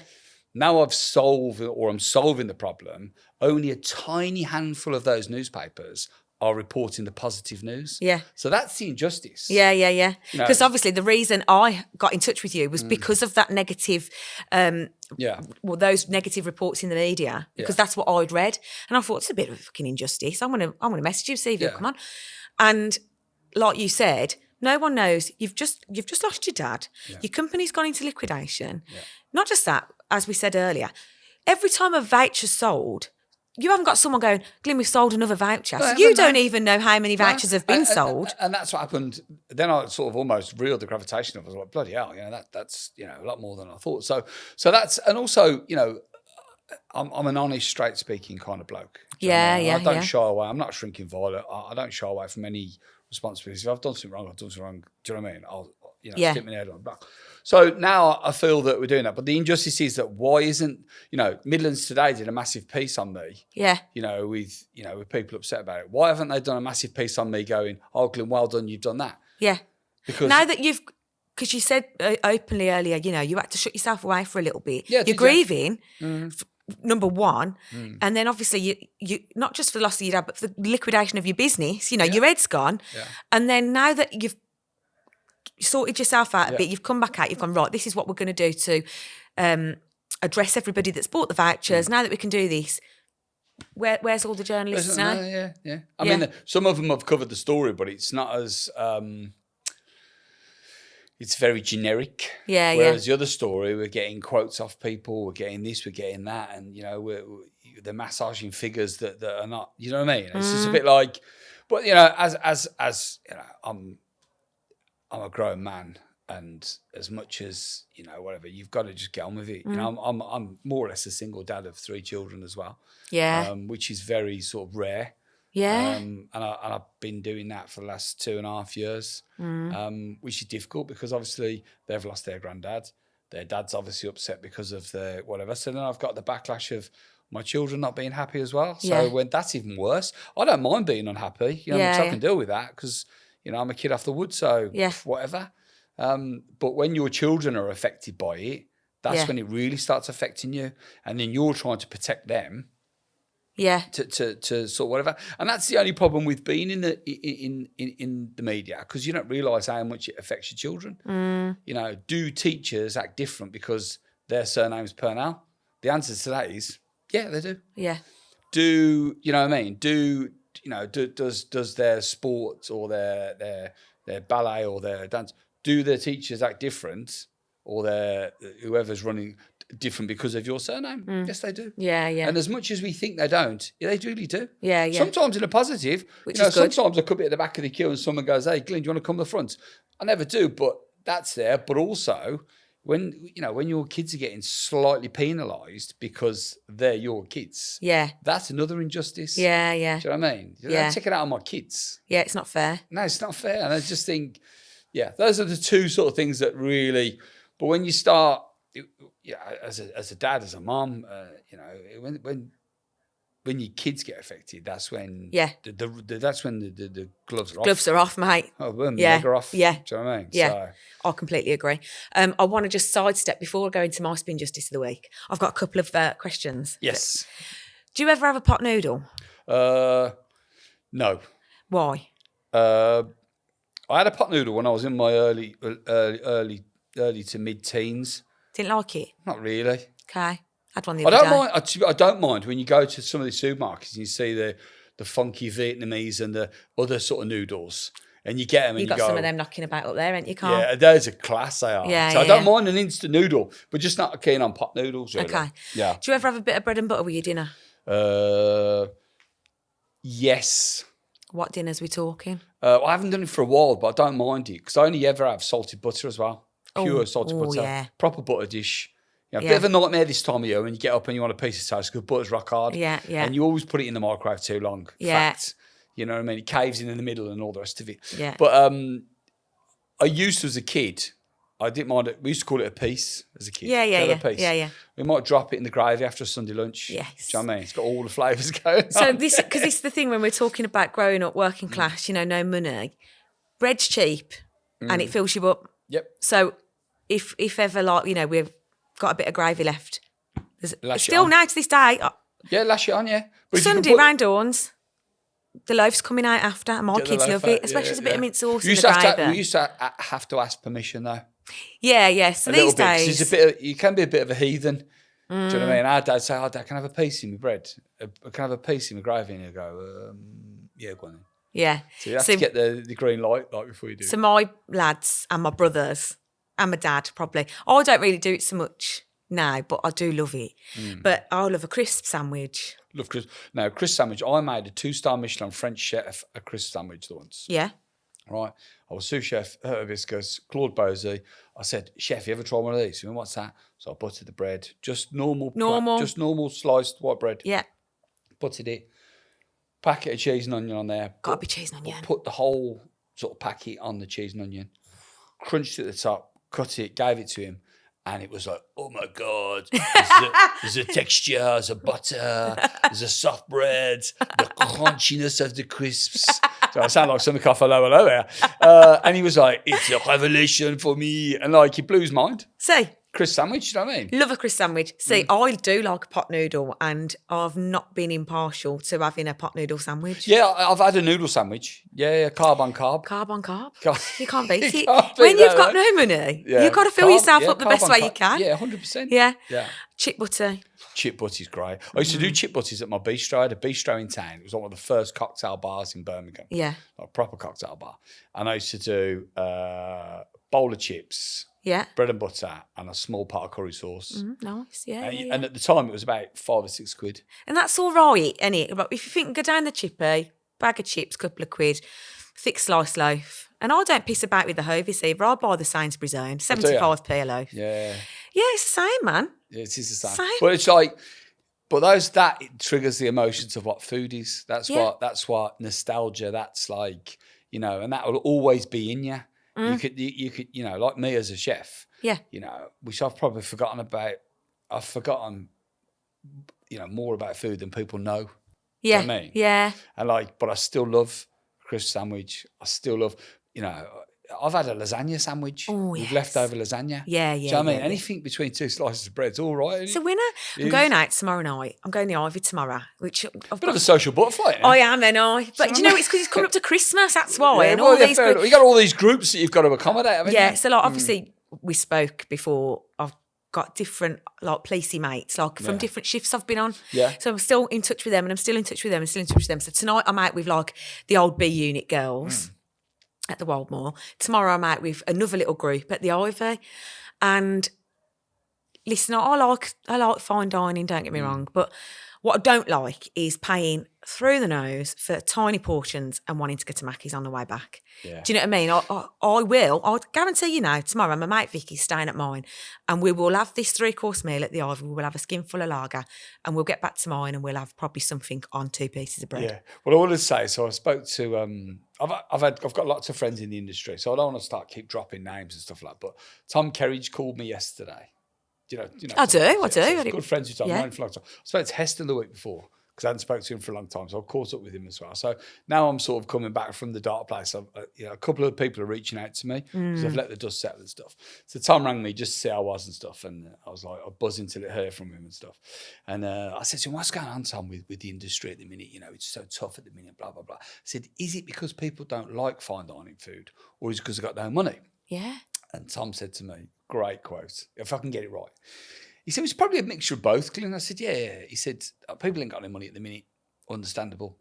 Now I'm solving the problem. Only a tiny handful of those newspapers are reporting the positive news. Yeah. So that's the injustice. Yeah. Because obviously the reason I got in touch with you was because of that negative, those negative reports in the media, because that's what I'd read. And I thought, it's a bit of a fucking injustice. I'm gonna message you, see if you'll come on. And like you said, no one knows. You've just lost your dad. Yeah. Your company's gone into liquidation. Yeah. Not just that, as we said earlier, every time a voucher's sold, you haven't got someone going, "Glynn, we've sold another voucher." So you don't even know how many vouchers have been sold. And that's what happened. Then I sort of almost reeled the gravitation of it. I was like, bloody hell, that's a lot more than I thought. So that's, and also, I'm an honest, straight speaking kind of bloke. I don't shy away. I'm not shrinking violet. I don't shy away from any responsibility. If I've done something wrong, I've done something wrong. Do you know what I mean? I'll stick my head on the back. So now I feel that we're doing that. But the injustice is that why isn't, Midlands Today did a massive piece on me. Yeah. With people upset about it. Why haven't they done a massive piece on me going, "Oh, Glynn, well done, you've done that"? Yeah. Because now that because you said openly earlier, you had to shut yourself away for a little bit. Yeah, you're grieving. Number one, and then obviously you not just for the loss of your dad, but for the liquidation of your business. Your head's gone, and then now that you've sorted yourself out a bit, you've come back out, you've gone, right, this is what we're going to do to address everybody that's bought the vouchers. Now that we can do this, where's all the journalists now? Yeah. I mean, some of them have covered the story, but it's not as. It's very generic. Yeah. Whereas the other story, we're getting quotes off people, we're getting this, we're getting that, and they're massaging figures that are not. You know what I mean? It's just a bit like, but as I'm a grown man, And as much as, whatever, you've got to just get on with it. I'm more or less a single dad of 3 children as well. Yeah. Which is very sort of rare. Yeah. And I've been doing that for the last 2.5 years, which is difficult because obviously they've lost their granddad. Their dad's obviously upset because of the whatever. So then I've got the backlash of my children not being happy as well. So when that's even worse, I don't mind being unhappy, because I can deal with that because, I'm a kid off the wood, so whatever. But when your children are affected by it, that's when it really starts affecting you. And then you're trying to protect them. Yeah. To sort of whatever. And that's the only problem with being in the media, because you don't realise how much it affects your children. Do teachers act different because their surname's Purnell? The answer to that is, yeah, they do. Yeah. Do, you know what I mean? Does their sports or their ballet or their dance, do their teachers act different, or their whoever's running different because of your surname? Yes, they do. Yeah. And as much as we think they don't, they really do. Yeah. Sometimes in a positive. Which is good. Sometimes I could be at the back of the queue and someone goes, "Hey, Glynn, do you want to come to the front?" I never do, but that's there. But also, when your kids are getting slightly penalised because they're your kids, that's another injustice. Yeah. Do you know what I mean? Yeah. Take it out on my kids. Yeah, it's not fair. No, it's not fair. And I just think, those are the two sort of things that really. But when you start, as a dad, as a mom, when your kids get affected, that's when that's when the gloves are off. Gloves are off, mate. Oh, boom, they're off. Yeah. Do you know what I mean? Yeah. So. I completely agree. I want to just sidestep before I go into my spin justice of the week. I've got a couple of questions. Yes. Do you ever have a pot noodle? No. Why? I had a pot noodle when I was in my early to mid-teens. Didn't like it? Not really. Okay. Had one the other day. I don't mind when you go to some of these supermarkets and you see the funky Vietnamese and the other sort of noodles, and you get them and you got go, some of them knocking about up there, ain't you, Carl? Yeah, those are class, they are. Yeah, so I don't mind an instant noodle, but just not keen on pot noodles, really. Okay. Yeah. Do you ever have a bit of bread and butter with your dinner? Yes. What dinners we talking? I haven't done it for a while, but I don't mind it because I only ever have salted butter as well. Pure salted butter. Yeah. Proper butter dish. A bit of a nightmare this time of year when you get up and you want a piece of toast because butter's rock hard. Yeah. And you always put it in the microwave too long. Yeah. Fact. You know what I mean? It caves in the middle and all the rest of it. Yeah. But I used to, as a kid, I didn't mind it. We used to call it a piece as a kid. Yeah. Piece. Yeah. We might drop it in the gravy after a Sunday lunch. Yes. Do you know what I mean? It's got all the flavours going on. So this is the thing when we're talking about growing up, working class, no money. Bread's cheap and it fills you up. Yep. So if ever, we've got a bit of gravy left, Lash still now to this day. Yeah, lash it on, yeah. But Sunday round dawns, the loaf's coming out after, and my kids love it, especially with a bit of mint sauce and the gravy. We used to have to ask permission though. Yeah. So these days, you can be a bit of a heathen. Do you know what I mean? Our dad say, "Oh, Dad, can I have a piece in my bread? Can I have a piece in my gravy?" And you go, "Yeah, go on then." Yeah. So you have to get the green light before you do it. So my lads and my brothers and my dad probably. I don't really do it so much now, but I do love it. But I love a crisp sandwich. Love crisp. Now, crisp sandwich. I made a 2-star Michelin French chef a crisp sandwich once. Yeah. Right. I was sous chef at Hibiscus, Claude Bosey. I said, "Chef, you ever try one of these?" He went, "What's that?" So I buttered the bread, just normal sliced white bread. Yeah. Buttered it. Packet of cheese and onion on there. Got to be cheese and onion. Put the whole sort of packet on the cheese and onion. Crunched it at the top, cut it, gave it to him. And it was like, oh my God, there's a texture, there's a butter, there's a soft bread, the crunchiness of the crisps. So I sound like something off a lower here. And he was like, it's a revelation for me. And he blew his mind. See? Crisp sandwich, you know what I mean? Love a crisp sandwich. See, I do like a pot noodle, and I've not been impartial to having a pot noodle sandwich. Yeah, I've had a noodle sandwich. Yeah, carb on carb. Carb on carb. You can't beat it. Can't When beat you've that, got no money, Yeah. you've got to fill yourself up the best way you can. Yeah, 100%. Yeah. Yeah. Chip butter. Chip butty's great. I used to do chip butties at my bistro. I had a bistro in town. It was one of the first cocktail bars in Birmingham. Yeah. Like a proper cocktail bar. And I used to do a bowl of chips, Yeah. bread and butter, and a small pot of curry sauce. Nice. Yeah. And at the time, it was about £5 or £6. And that's all right, isn't it? But if you think, go down the chippy, bag of chips, couple of quid, thick slice loaf, And I don't piss about with the Hovis either. I buy the Sainsbury's own, 75p a loaf. Yeah. Yeah, it's the same, man. Yeah, it is the same. Same. But it's like, that it triggers the emotions of what food is. That's what nostalgia. That's like, and that will always be in you. You could, like me as a chef. Yeah. Which I've probably forgotten about. I've forgotten, more about food than people know. Yeah. Do you know what I mean? Yeah. And but I still love crisp sandwich. I still love, I've had a lasagna sandwich. Oh, We've yes. leftover lasagna. Yeah, Do you know what I mean? yeah. Anything between two slices of bread's all right. It's a winner. I'm going out tomorrow night. I'm going to the Ivy tomorrow, which I've Bit of a social butterfly. I am, and I. But do you know, it's because it's coming up to Christmas. That's why. Yeah, and all these. You got all these groups that you've got to accommodate. Haven't you? So obviously we spoke before. I've got different policey mates from different shifts I've been on. Yeah. So I'm still in touch with them, and I'm still in touch with them, and still in touch with them. So tonight I'm out with the old B unit girls at the Wildmoor. Tomorrow I'm out with another little group at the Ivy, and listen, I like fine dining. Don't get me wrong, but what I don't like is paying through the nose for tiny portions and wanting to go to Mackey's on the way back. Yeah. Do you know what I mean? I'll guarantee you now, tomorrow my mate Vicky's staying at mine, and we will have this 3-course meal at the Ivy. We will have a skinful of lager, and we'll get back to mine and we'll have probably something on 2 pieces of bread. Yeah. Well, I wanted to say, so I spoke to, I've got lots of friends in the industry, so I don't want to keep dropping names and stuff like that, but Tom Kerridge called me yesterday. Do you know? I do. So good friends with Tom, Yeah. known for a long time. I spoke to Heston the week before because I hadn't spoken to him for a long time, so I caught up with him as well. So now I'm sort of coming back from the dark place. A couple of people are reaching out to me because I've let the dust settle and stuff. So Tom rang me just to see how I was and stuff, and I was like, I buzzing till it heard from him and stuff. And I said to him, "What's going on, Tom, with the industry at the minute? It's so tough at the minute, blah blah blah." I said, "Is it because people don't like fine dining food, or is it because they've got no money?" Yeah. And Tom said to me, great quote, if I can get it right. He said, it's probably a mixture of both, Glynn. I said, yeah. He said, people ain't got any money at the minute. Understandable.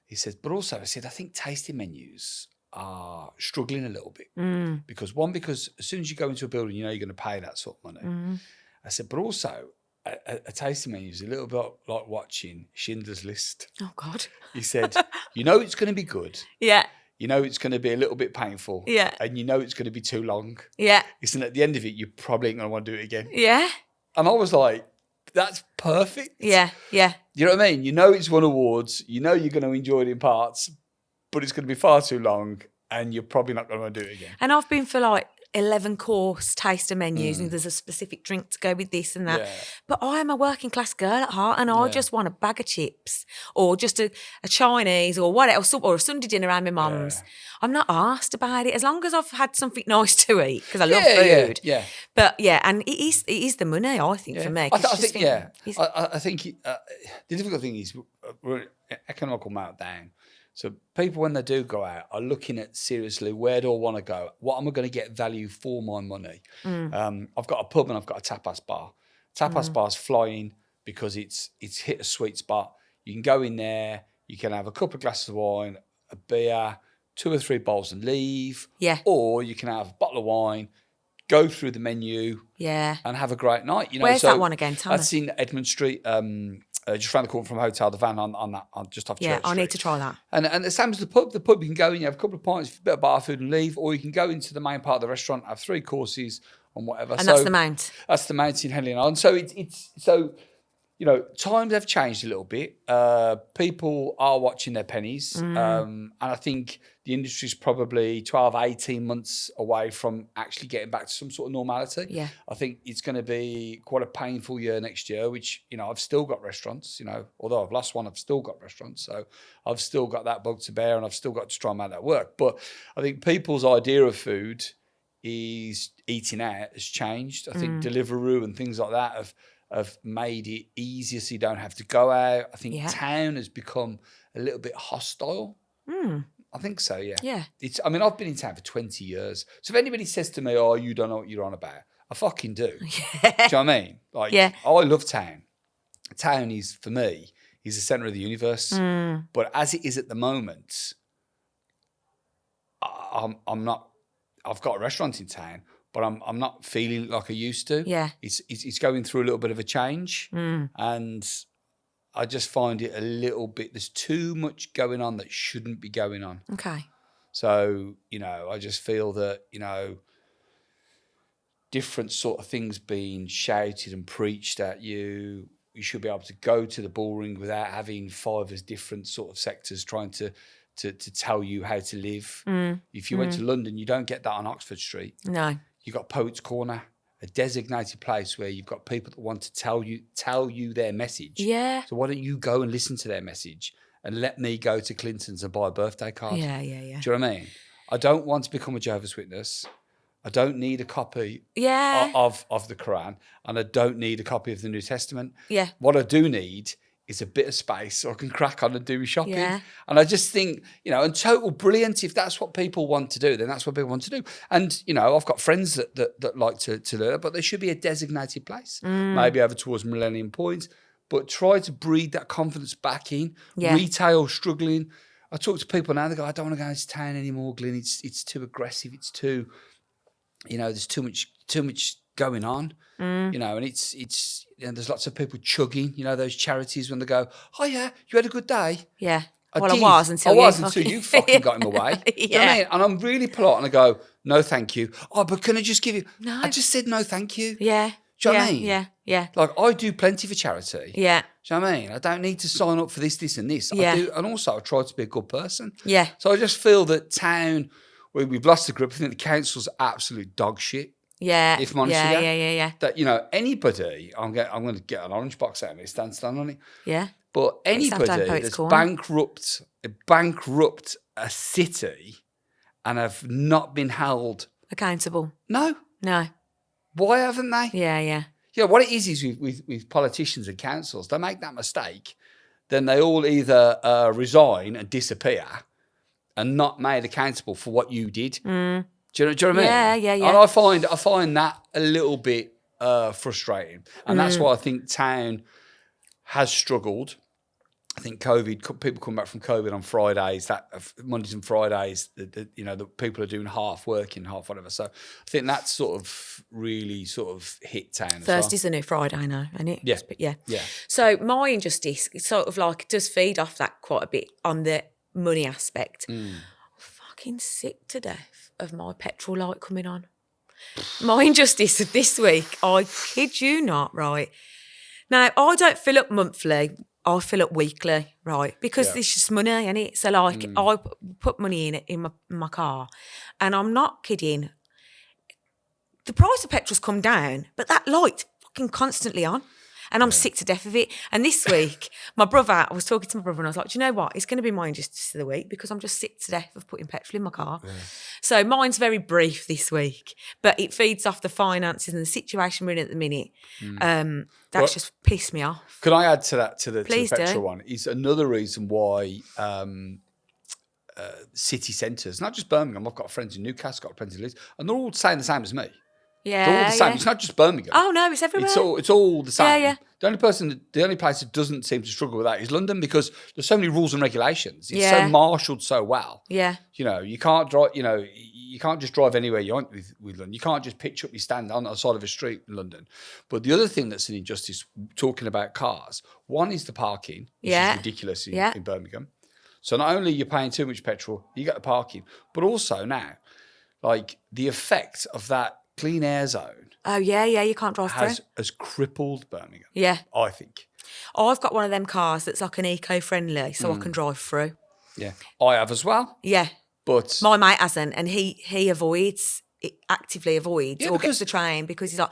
He said, but also, I said, I think tasting menus are struggling a little bit. Because as soon as you go into a building, you're going to pay that sort of money. I said, but also, a tasting menu is a little bit like watching Schindler's List. Oh, God. He said, it's going to be good. Yeah. It's going to be a little bit painful. Yeah. And it's going to be too long. Yeah. Listen, at the end of it, you probably ain't going to want to do it again. Yeah. And I was like, that's perfect. Yeah. Yeah. You know what I mean? It's won awards. You're going to enjoy it in parts, but it's going to be far too long and you're probably not going to want to do it again. And I've been for 11-course taster menus and there's a specific drink to go with this and that. Yeah. But I am a working class girl at heart and I just want a bag of chips or just a Chinese or whatever, or a Sunday dinner around my mum's. Yeah. I'm not asked about it as long as I've had something nice to eat because I love food. Yeah. But and it is the money, I think, for me. I think the difficult thing is we're in an economical meltdown. So people, when they do go out, are looking at seriously, where do I want to go? What am I going to get value for my money? I've got a pub and I've got a tapas bar. Tapas bar's flying because it's hit a sweet spot. You can go in there, you can have a couple of glasses of wine, a beer, 2 or 3 bowls and leave. Yeah. Or you can have a bottle of wine, go through the menu, and have a great night. Where's that one again? Tell me. That's in Edmund Street. Just round the corner from Hotel the Van on just off Church Street. I need to try that. And the same as the pub. The pub, you can go in, you have a couple of pints, a bit of bar food and leave, or you can go into the main part of the restaurant, have 3 courses and whatever. And that's the Mount. That's the Mount in Hayley and Glynn. So it's times have changed a little bit. People are watching their pennies. And I think the industry's probably 12, 18 months away from actually getting back to some sort of normality. Yeah. I think it's going to be quite a painful year next year, which, I've still got restaurants, although I've lost one, I've still got restaurants. So I've still got that bug to bear and I've still got to try and make that work. But I think people's idea of food is eating out has changed. I think Deliveroo and things like that have made it easier so you don't have to go out. I think town has become a little bit hostile. I think so, yeah. Yeah. I've been in town for 20 years. So if anybody says to me, oh, you don't know what you're on about, I fucking do. Do you know what I mean? I love town. Town is, for me, is the centre of the universe. But as it is at the moment, I'm not, I've got a restaurant in town, but I'm not feeling like I used to. Yeah. It's going through a little bit of a change. And I just find it a little bit, there's too much going on that shouldn't be going on. Okay. So, I just feel that, different sort of things being shouted and preached at you. You should be able to go to the bullring without having 5 as different sort of sectors trying to tell you how to live. If you went to London, you don't get that on Oxford Street. No. You got Poets Corner, a designated place where you've got people that want to tell you their message. Yeah. So why don't you go and listen to their message and let me go to Clinton's and buy a birthday card? Yeah. Do you know what I mean? I don't want to become a Jehovah's Witness. I don't need a copy of the Quran, and I don't need a copy of the New Testament. Yeah. What I do need is a bit of space so I can crack on and do my shopping. Yeah. And I just think, and total brilliant. If that's what people want to do, then that's what people want to do. And, I've got friends that like to learn, but there should be a designated place, maybe over towards Millennium Point, but try to breed that confidence back in. Yeah. Retail struggling. I talk to people now, they go, I don't want to go into town anymore, Glynn. It's too aggressive. It's too... there's too much going on, and it's there's lots of people chugging, those charities when they go, oh yeah, you had a good day. Yeah. I was until you fucking got in my way. Do you know what I mean? And I'm really polite and I go, no, thank you. Oh, but can I just give you? No. I just said no, thank you. Yeah. Do you know what I mean? Yeah. Yeah. Like I do plenty for charity. Yeah. Do you know what I mean? I don't need to sign up for this, and this. Yeah. I do, and also I try to be a good person. Yeah. So I just feel that town, we've lost the grip. I think the council's absolute dog shit. Yeah. If I'm honest with you. Yeah. That, anybody, I'm going to get an orange box out of me, stand on it. Yeah. But anybody that's bankrupt a city and have not been held accountable. No. Why haven't they? Yeah. Yeah, what it is with politicians and councils, they make that mistake, then they all either resign and disappear and not made accountable for what you did. Do you know what I mean? Yeah. And I find that a little bit frustrating, and that's why I think town has struggled. I think people come back from COVID on Fridays, Mondays and Fridays, the people are doing half working, half whatever. So I think that's sort of really sort of hit town. Thursday's the new Friday now, isn't it? Yeah. Yeah. So my injustice sort of like does feed off that quite a bit on the money aspect. I'm fucking sick to death of my petrol light coming on. My injustice of this week, I kid you not, right? Now, I don't fill up monthly, I fill up weekly, right? Because it's just money, isn't it? So, like, I put money in my car, and I'm not kidding. The price of petrol's come down, but that light's fucking constantly on. And I'm sick to death of it. And this week, I was talking to my brother and I was like, do you know what? It's going to be my injustice of the week because I'm just sick to death of putting petrol in my car. Yeah. So mine's very brief this week, but it feeds off the finances and the situation we're in at the minute. That's just pissed me off. Can I add to that, to the petrol do. one? Is another reason why city centres, not just Birmingham, I've got friends in Newcastle, got friends in Leeds, and they're all saying the same as me. Yeah, it's all the same. Yeah. It's not just Birmingham. Oh no, it's everywhere. It's all the same. Yeah. The only place that doesn't seem to struggle with that is London because there's so many rules and regulations. It's so marshalled so well. Yeah. You can't drive. You can't just drive anywhere you want with London. You can't just pitch up your stand on the side of a street in London. But the other thing that's an injustice, talking about cars, one is the parking, which is ridiculous in Birmingham. So not only you're paying too much petrol, you get the parking, but also now, like the effect of that clean air zone. Oh, yeah, you can't drive through. Has crippled Birmingham. Yeah. I think. I've got one of them cars that's like an eco-friendly, so I can drive through. Yeah. I have as well. Yeah. But my mate hasn't, and he actively avoids or gets the train because he's like,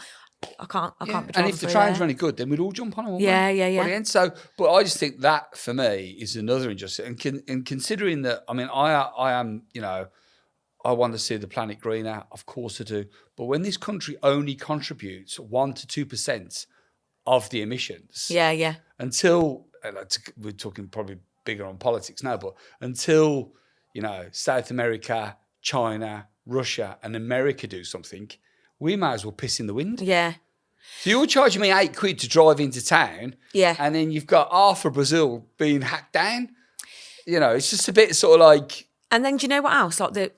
I can't be driving. And if the train's really good, then we'd all jump on it, wouldn't we? Yeah. Brilliant. So, but I just think that for me is another injustice. And considering that, I mean, I am, I want to see the planet greener. Of course I do. But when this country only contributes 1% to 2% of the emissions. Yeah. Until, we're talking probably bigger on politics now, but until, South America, China, Russia and America do something, we might as well piss in the wind. Yeah. So you're charging me £8 to drive into town. Yeah. And then you've got half of Brazil being hacked down. It's just a bit sort of like... And then do you know what else? Like there's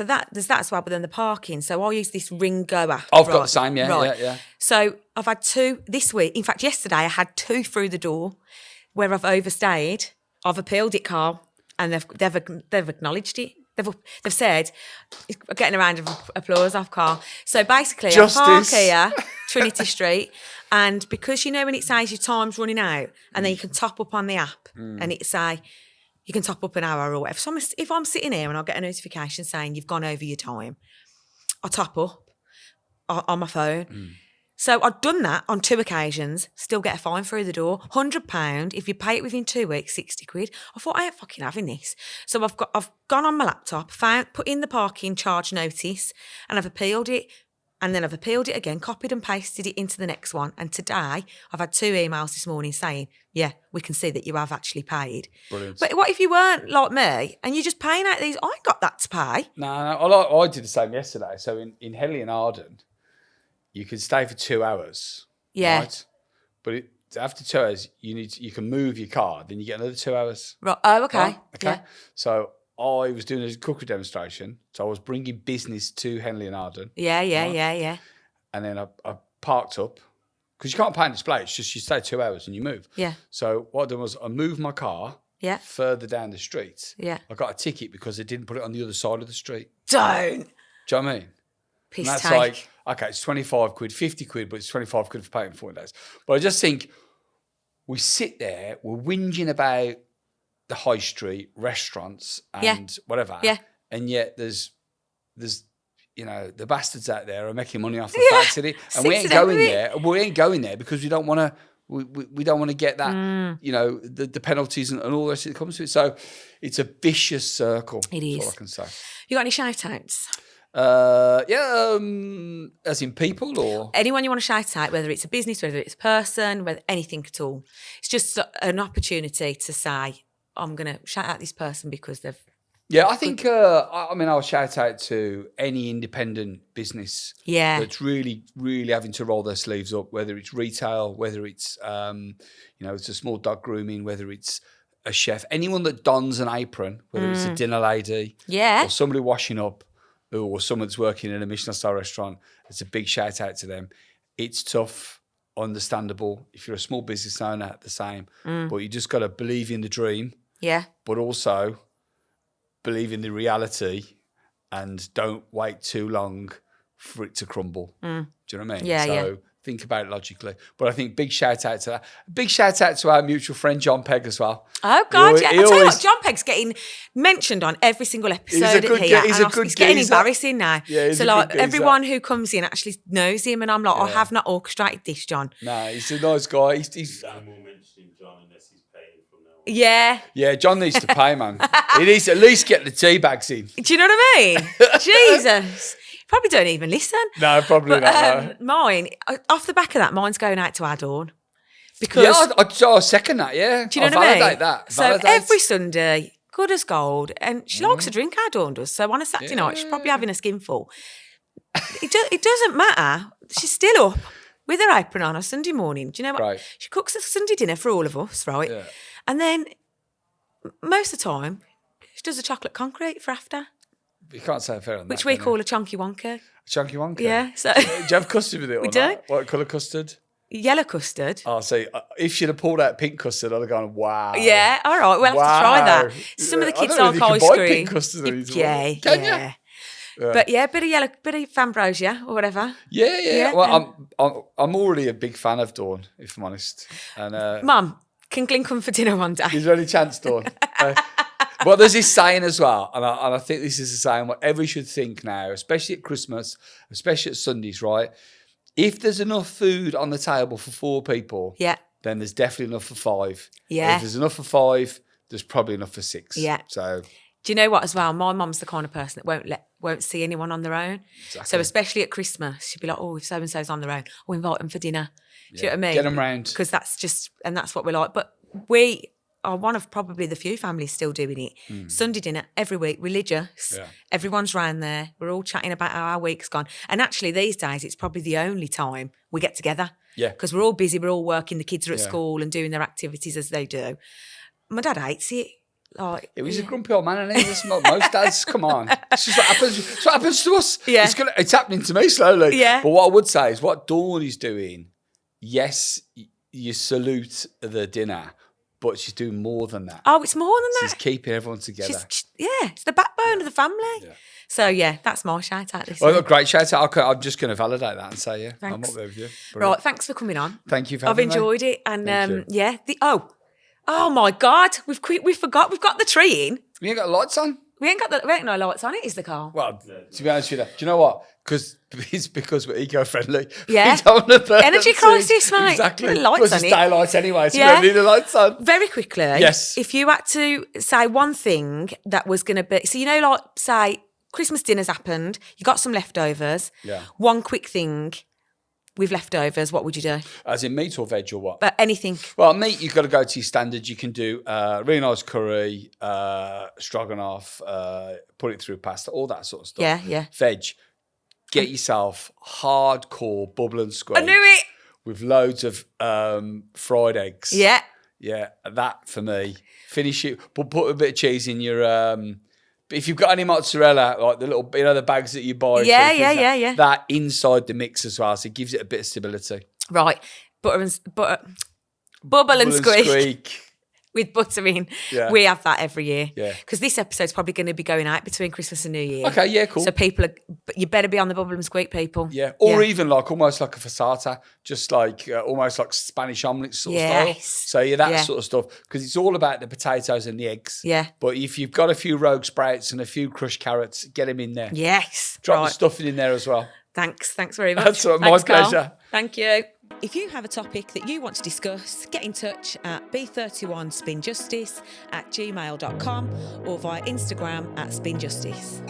that as well, but then the parking. So I use this Ring Go app. I've got the same, yeah. So I've had 2 this week. In fact, yesterday I had 2 through the door where I've overstayed. I've appealed it, Carl, and they've acknowledged it. They've said, getting a round of applause off Carl. So basically, Justice. I park here, Trinity Street, and because you know when it says your time's running out, and then you can top up on the app, and it say you can top up an hour or whatever. So if I'm sitting here and I get a notification saying you've gone over your time, I top up on my phone. So I've done that on 2 occasions, still get a fine through the door, £100. If you pay it within 2 weeks, 60 quid. I thought, I ain't fucking having this. So I've gone on my laptop, put in the parking charge notice, and I've appealed it. And then I've appealed it again, copied and pasted it into the next one. And today, I've had 2 emails this morning saying, yeah, we can see that you have actually paid. Brilliant. But what if you weren't like me and you're just paying out these? I ain't got that to pay. No, I did the same yesterday. So in Hayley and Glynn, you can stay for 2 hours. Yeah. Right? But after 2 hours, you can move your car. Then you get another 2 hours. Right. Oh, okay. Right? Okay. Yeah. So I was doing a cookery demonstration. So I was bringing business to Hayley and Glynn. Yeah. Right? And then I parked up because you can't pay on display. It's just you stay 2 hours and you move. Yeah. So what I done was I moved my car further down the street. Yeah. I got a ticket because they didn't put it on the other side of the street. Don't. Do you know what I mean? Piss And that's take. like, okay, it's 25 quid, 50 quid, but it's 25 quid for paying 40 days. But I just think we sit there, we're whinging about the high street, restaurants and whatever. Yeah. And yet there's the bastards out there are making money off the facts of it. And we ain't going there. We ain't going there because we don't want to we don't want to get that, the penalties and all the rest that comes to it. So it's a vicious circle. It is. That's all I can say. You got any shout-outs? As in people or? Anyone you want to shout out, whether it's a business, whether it's a person, whether anything at all. It's just an opportunity to say, I'm going to shout out this person because they've... Yeah, I think, I'll shout out to any independent business that's really, really having to roll their sleeves up, whether it's retail, whether it's, it's a small dog grooming, whether it's a chef, anyone that dons an apron, whether it's a dinner lady or somebody washing up or someone that's working in a Michelin-star restaurant, it's a big shout out to them. It's tough, understandable. If you're a small business owner, the same. But you just got to believe in the dream. Yeah. But also... believe in the reality and don't wait too long for it to crumble. Do you know what I mean? So think about it logically. But I think big shout out to that. Big shout out to our mutual friend John Pegg as well. Oh God, I'll tell you what, John Pegg's getting mentioned on every single episode here. It's getting embarrassing now. Yeah, so like everyone who comes in actually knows him, and I'm like, I have not orchestrated this, John. No, he's a nice guy. He's John unless he's paying from now on. Yeah, John needs to pay, man. He needs to at least get the tea bags in. Do you know what I mean? Jesus. Probably don't even listen. No, probably not. No. Mine, off the back of that, mine's going out to our Dawn. Because I second that, yeah. Do you know what I mean? Validate that. So every Sunday, good as gold, and she likes to drink, our Dawn does. So on a Saturday night, she's probably having a skinful. It doesn't matter. She's still up with her apron on Sunday morning. Do you know what? Right. She cooks a Sunday dinner for all of us, right? Yeah. And then most of the time, she does a chocolate concrete for after. You can't say fair on that. Which we call a chunky wonka. A chunky wonka? Yeah. So do you have custard with it or we not? do. What colour custard? Yellow custard. Oh, see, if she'd have pulled out pink custard, I'd have gone, wow. Yeah, all right, we'll have to try that. Some of the kids like ice cream. Buy pink custard Can you? Yeah. But yeah, bit of ambrosia or whatever. Yeah. Well, I'm already a big fan of Dawn, if I'm honest. And Mum, can Glynn come for dinner one day? Is there any chance, Dawn? Well, there's this saying as well, and I think this is a saying whatever you should think now, especially at Christmas, especially at Sundays, right? If there's enough food on the table for 4 people, then there's definitely enough for 5. Yeah. If there's enough for 5, there's probably enough for 6. Yeah. So, do you know what as well? My mum's the kind of person that won't see anyone on their own. Exactly. So especially at Christmas, she'd be like, oh, if so-and-so's on their own, we'll invite them for dinner. Do you know what I mean? Get them round. Because that's what we like. But we are one of probably the few families still doing it. Sunday dinner every week, religious. Yeah. Everyone's round there. We're all chatting about how our week's gone. And actually these days, it's probably the only time we get together. Yeah. Because we're all busy, we're all working, the kids are at school and doing their activities as they do. My dad hates it. Like, it was a grumpy old man, and most dads, come on. It's just what happens. It's what happens to us. Yeah. It's happening to me slowly. Yeah. But what I would say is what Dawn is doing, yes, you salute the dinner, but she's doing more than that. Oh, it's more than She's that. keeping everyone together. It's the backbone of the family. Yeah. So, yeah, that's my shout out this Well, week. great shout out. I'm just going to validate that and say, yeah, I'm Thanks. up there with you. Right, thanks for coming on. Thank you for I've having me. enjoyed it. And, Thank you. oh my God, we forgot. We've got the tree in. We ain't got lights on? We ain't no lights on it, is the car? Well, to be honest with you, do you know what? It's because we're eco-friendly. Yeah. We don't want to burn Energy them too. crisis, mate. Exactly. Put lights Plus on it's it. daylight anyway, so Yeah. you don't need the lights on. Very quickly. Yes. If you had to say one thing that was going to be... So, like, say, Christmas dinner's happened, you got some leftovers. Yeah. One quick thing with leftovers, what would you do? As in meat or veg or what? But anything. Well, meat, you've got to go to your standards. You can do really nice curry, stroganoff, put it through pasta, all that sort of stuff. Yeah, yeah. Veg, get yourself hardcore bubble and squeeze. I knew it. With loads of fried eggs. Yeah. Yeah, that for me. Finish it, but put a bit of cheese in your... if you've got any mozzarella, like the little, the bags that you buy. Yeah. That inside the mix as well, so it gives it a bit of stability. Right. Bubble and squeak. With butter in. Yeah. We have that every year. Yeah. Because this episode's probably going to be going out between Christmas and New Year. Okay, yeah, cool. So you better be on the bubble and squeak, people. Yeah, or even like almost like a fassata, just like almost like Spanish omelette sort of style. So that sort of stuff, because it's all about the potatoes and the eggs. Yeah. But if you've got a few rogue sprouts and a few crushed carrots, get them in there. Yes. Drop the stuffing in there as well. Thanks very much. That's all right, my Carl. pleasure. Thank you. If you have a topic that you want to discuss, get in touch at b31spinjustice@gmail.com or via Instagram @spinjustice.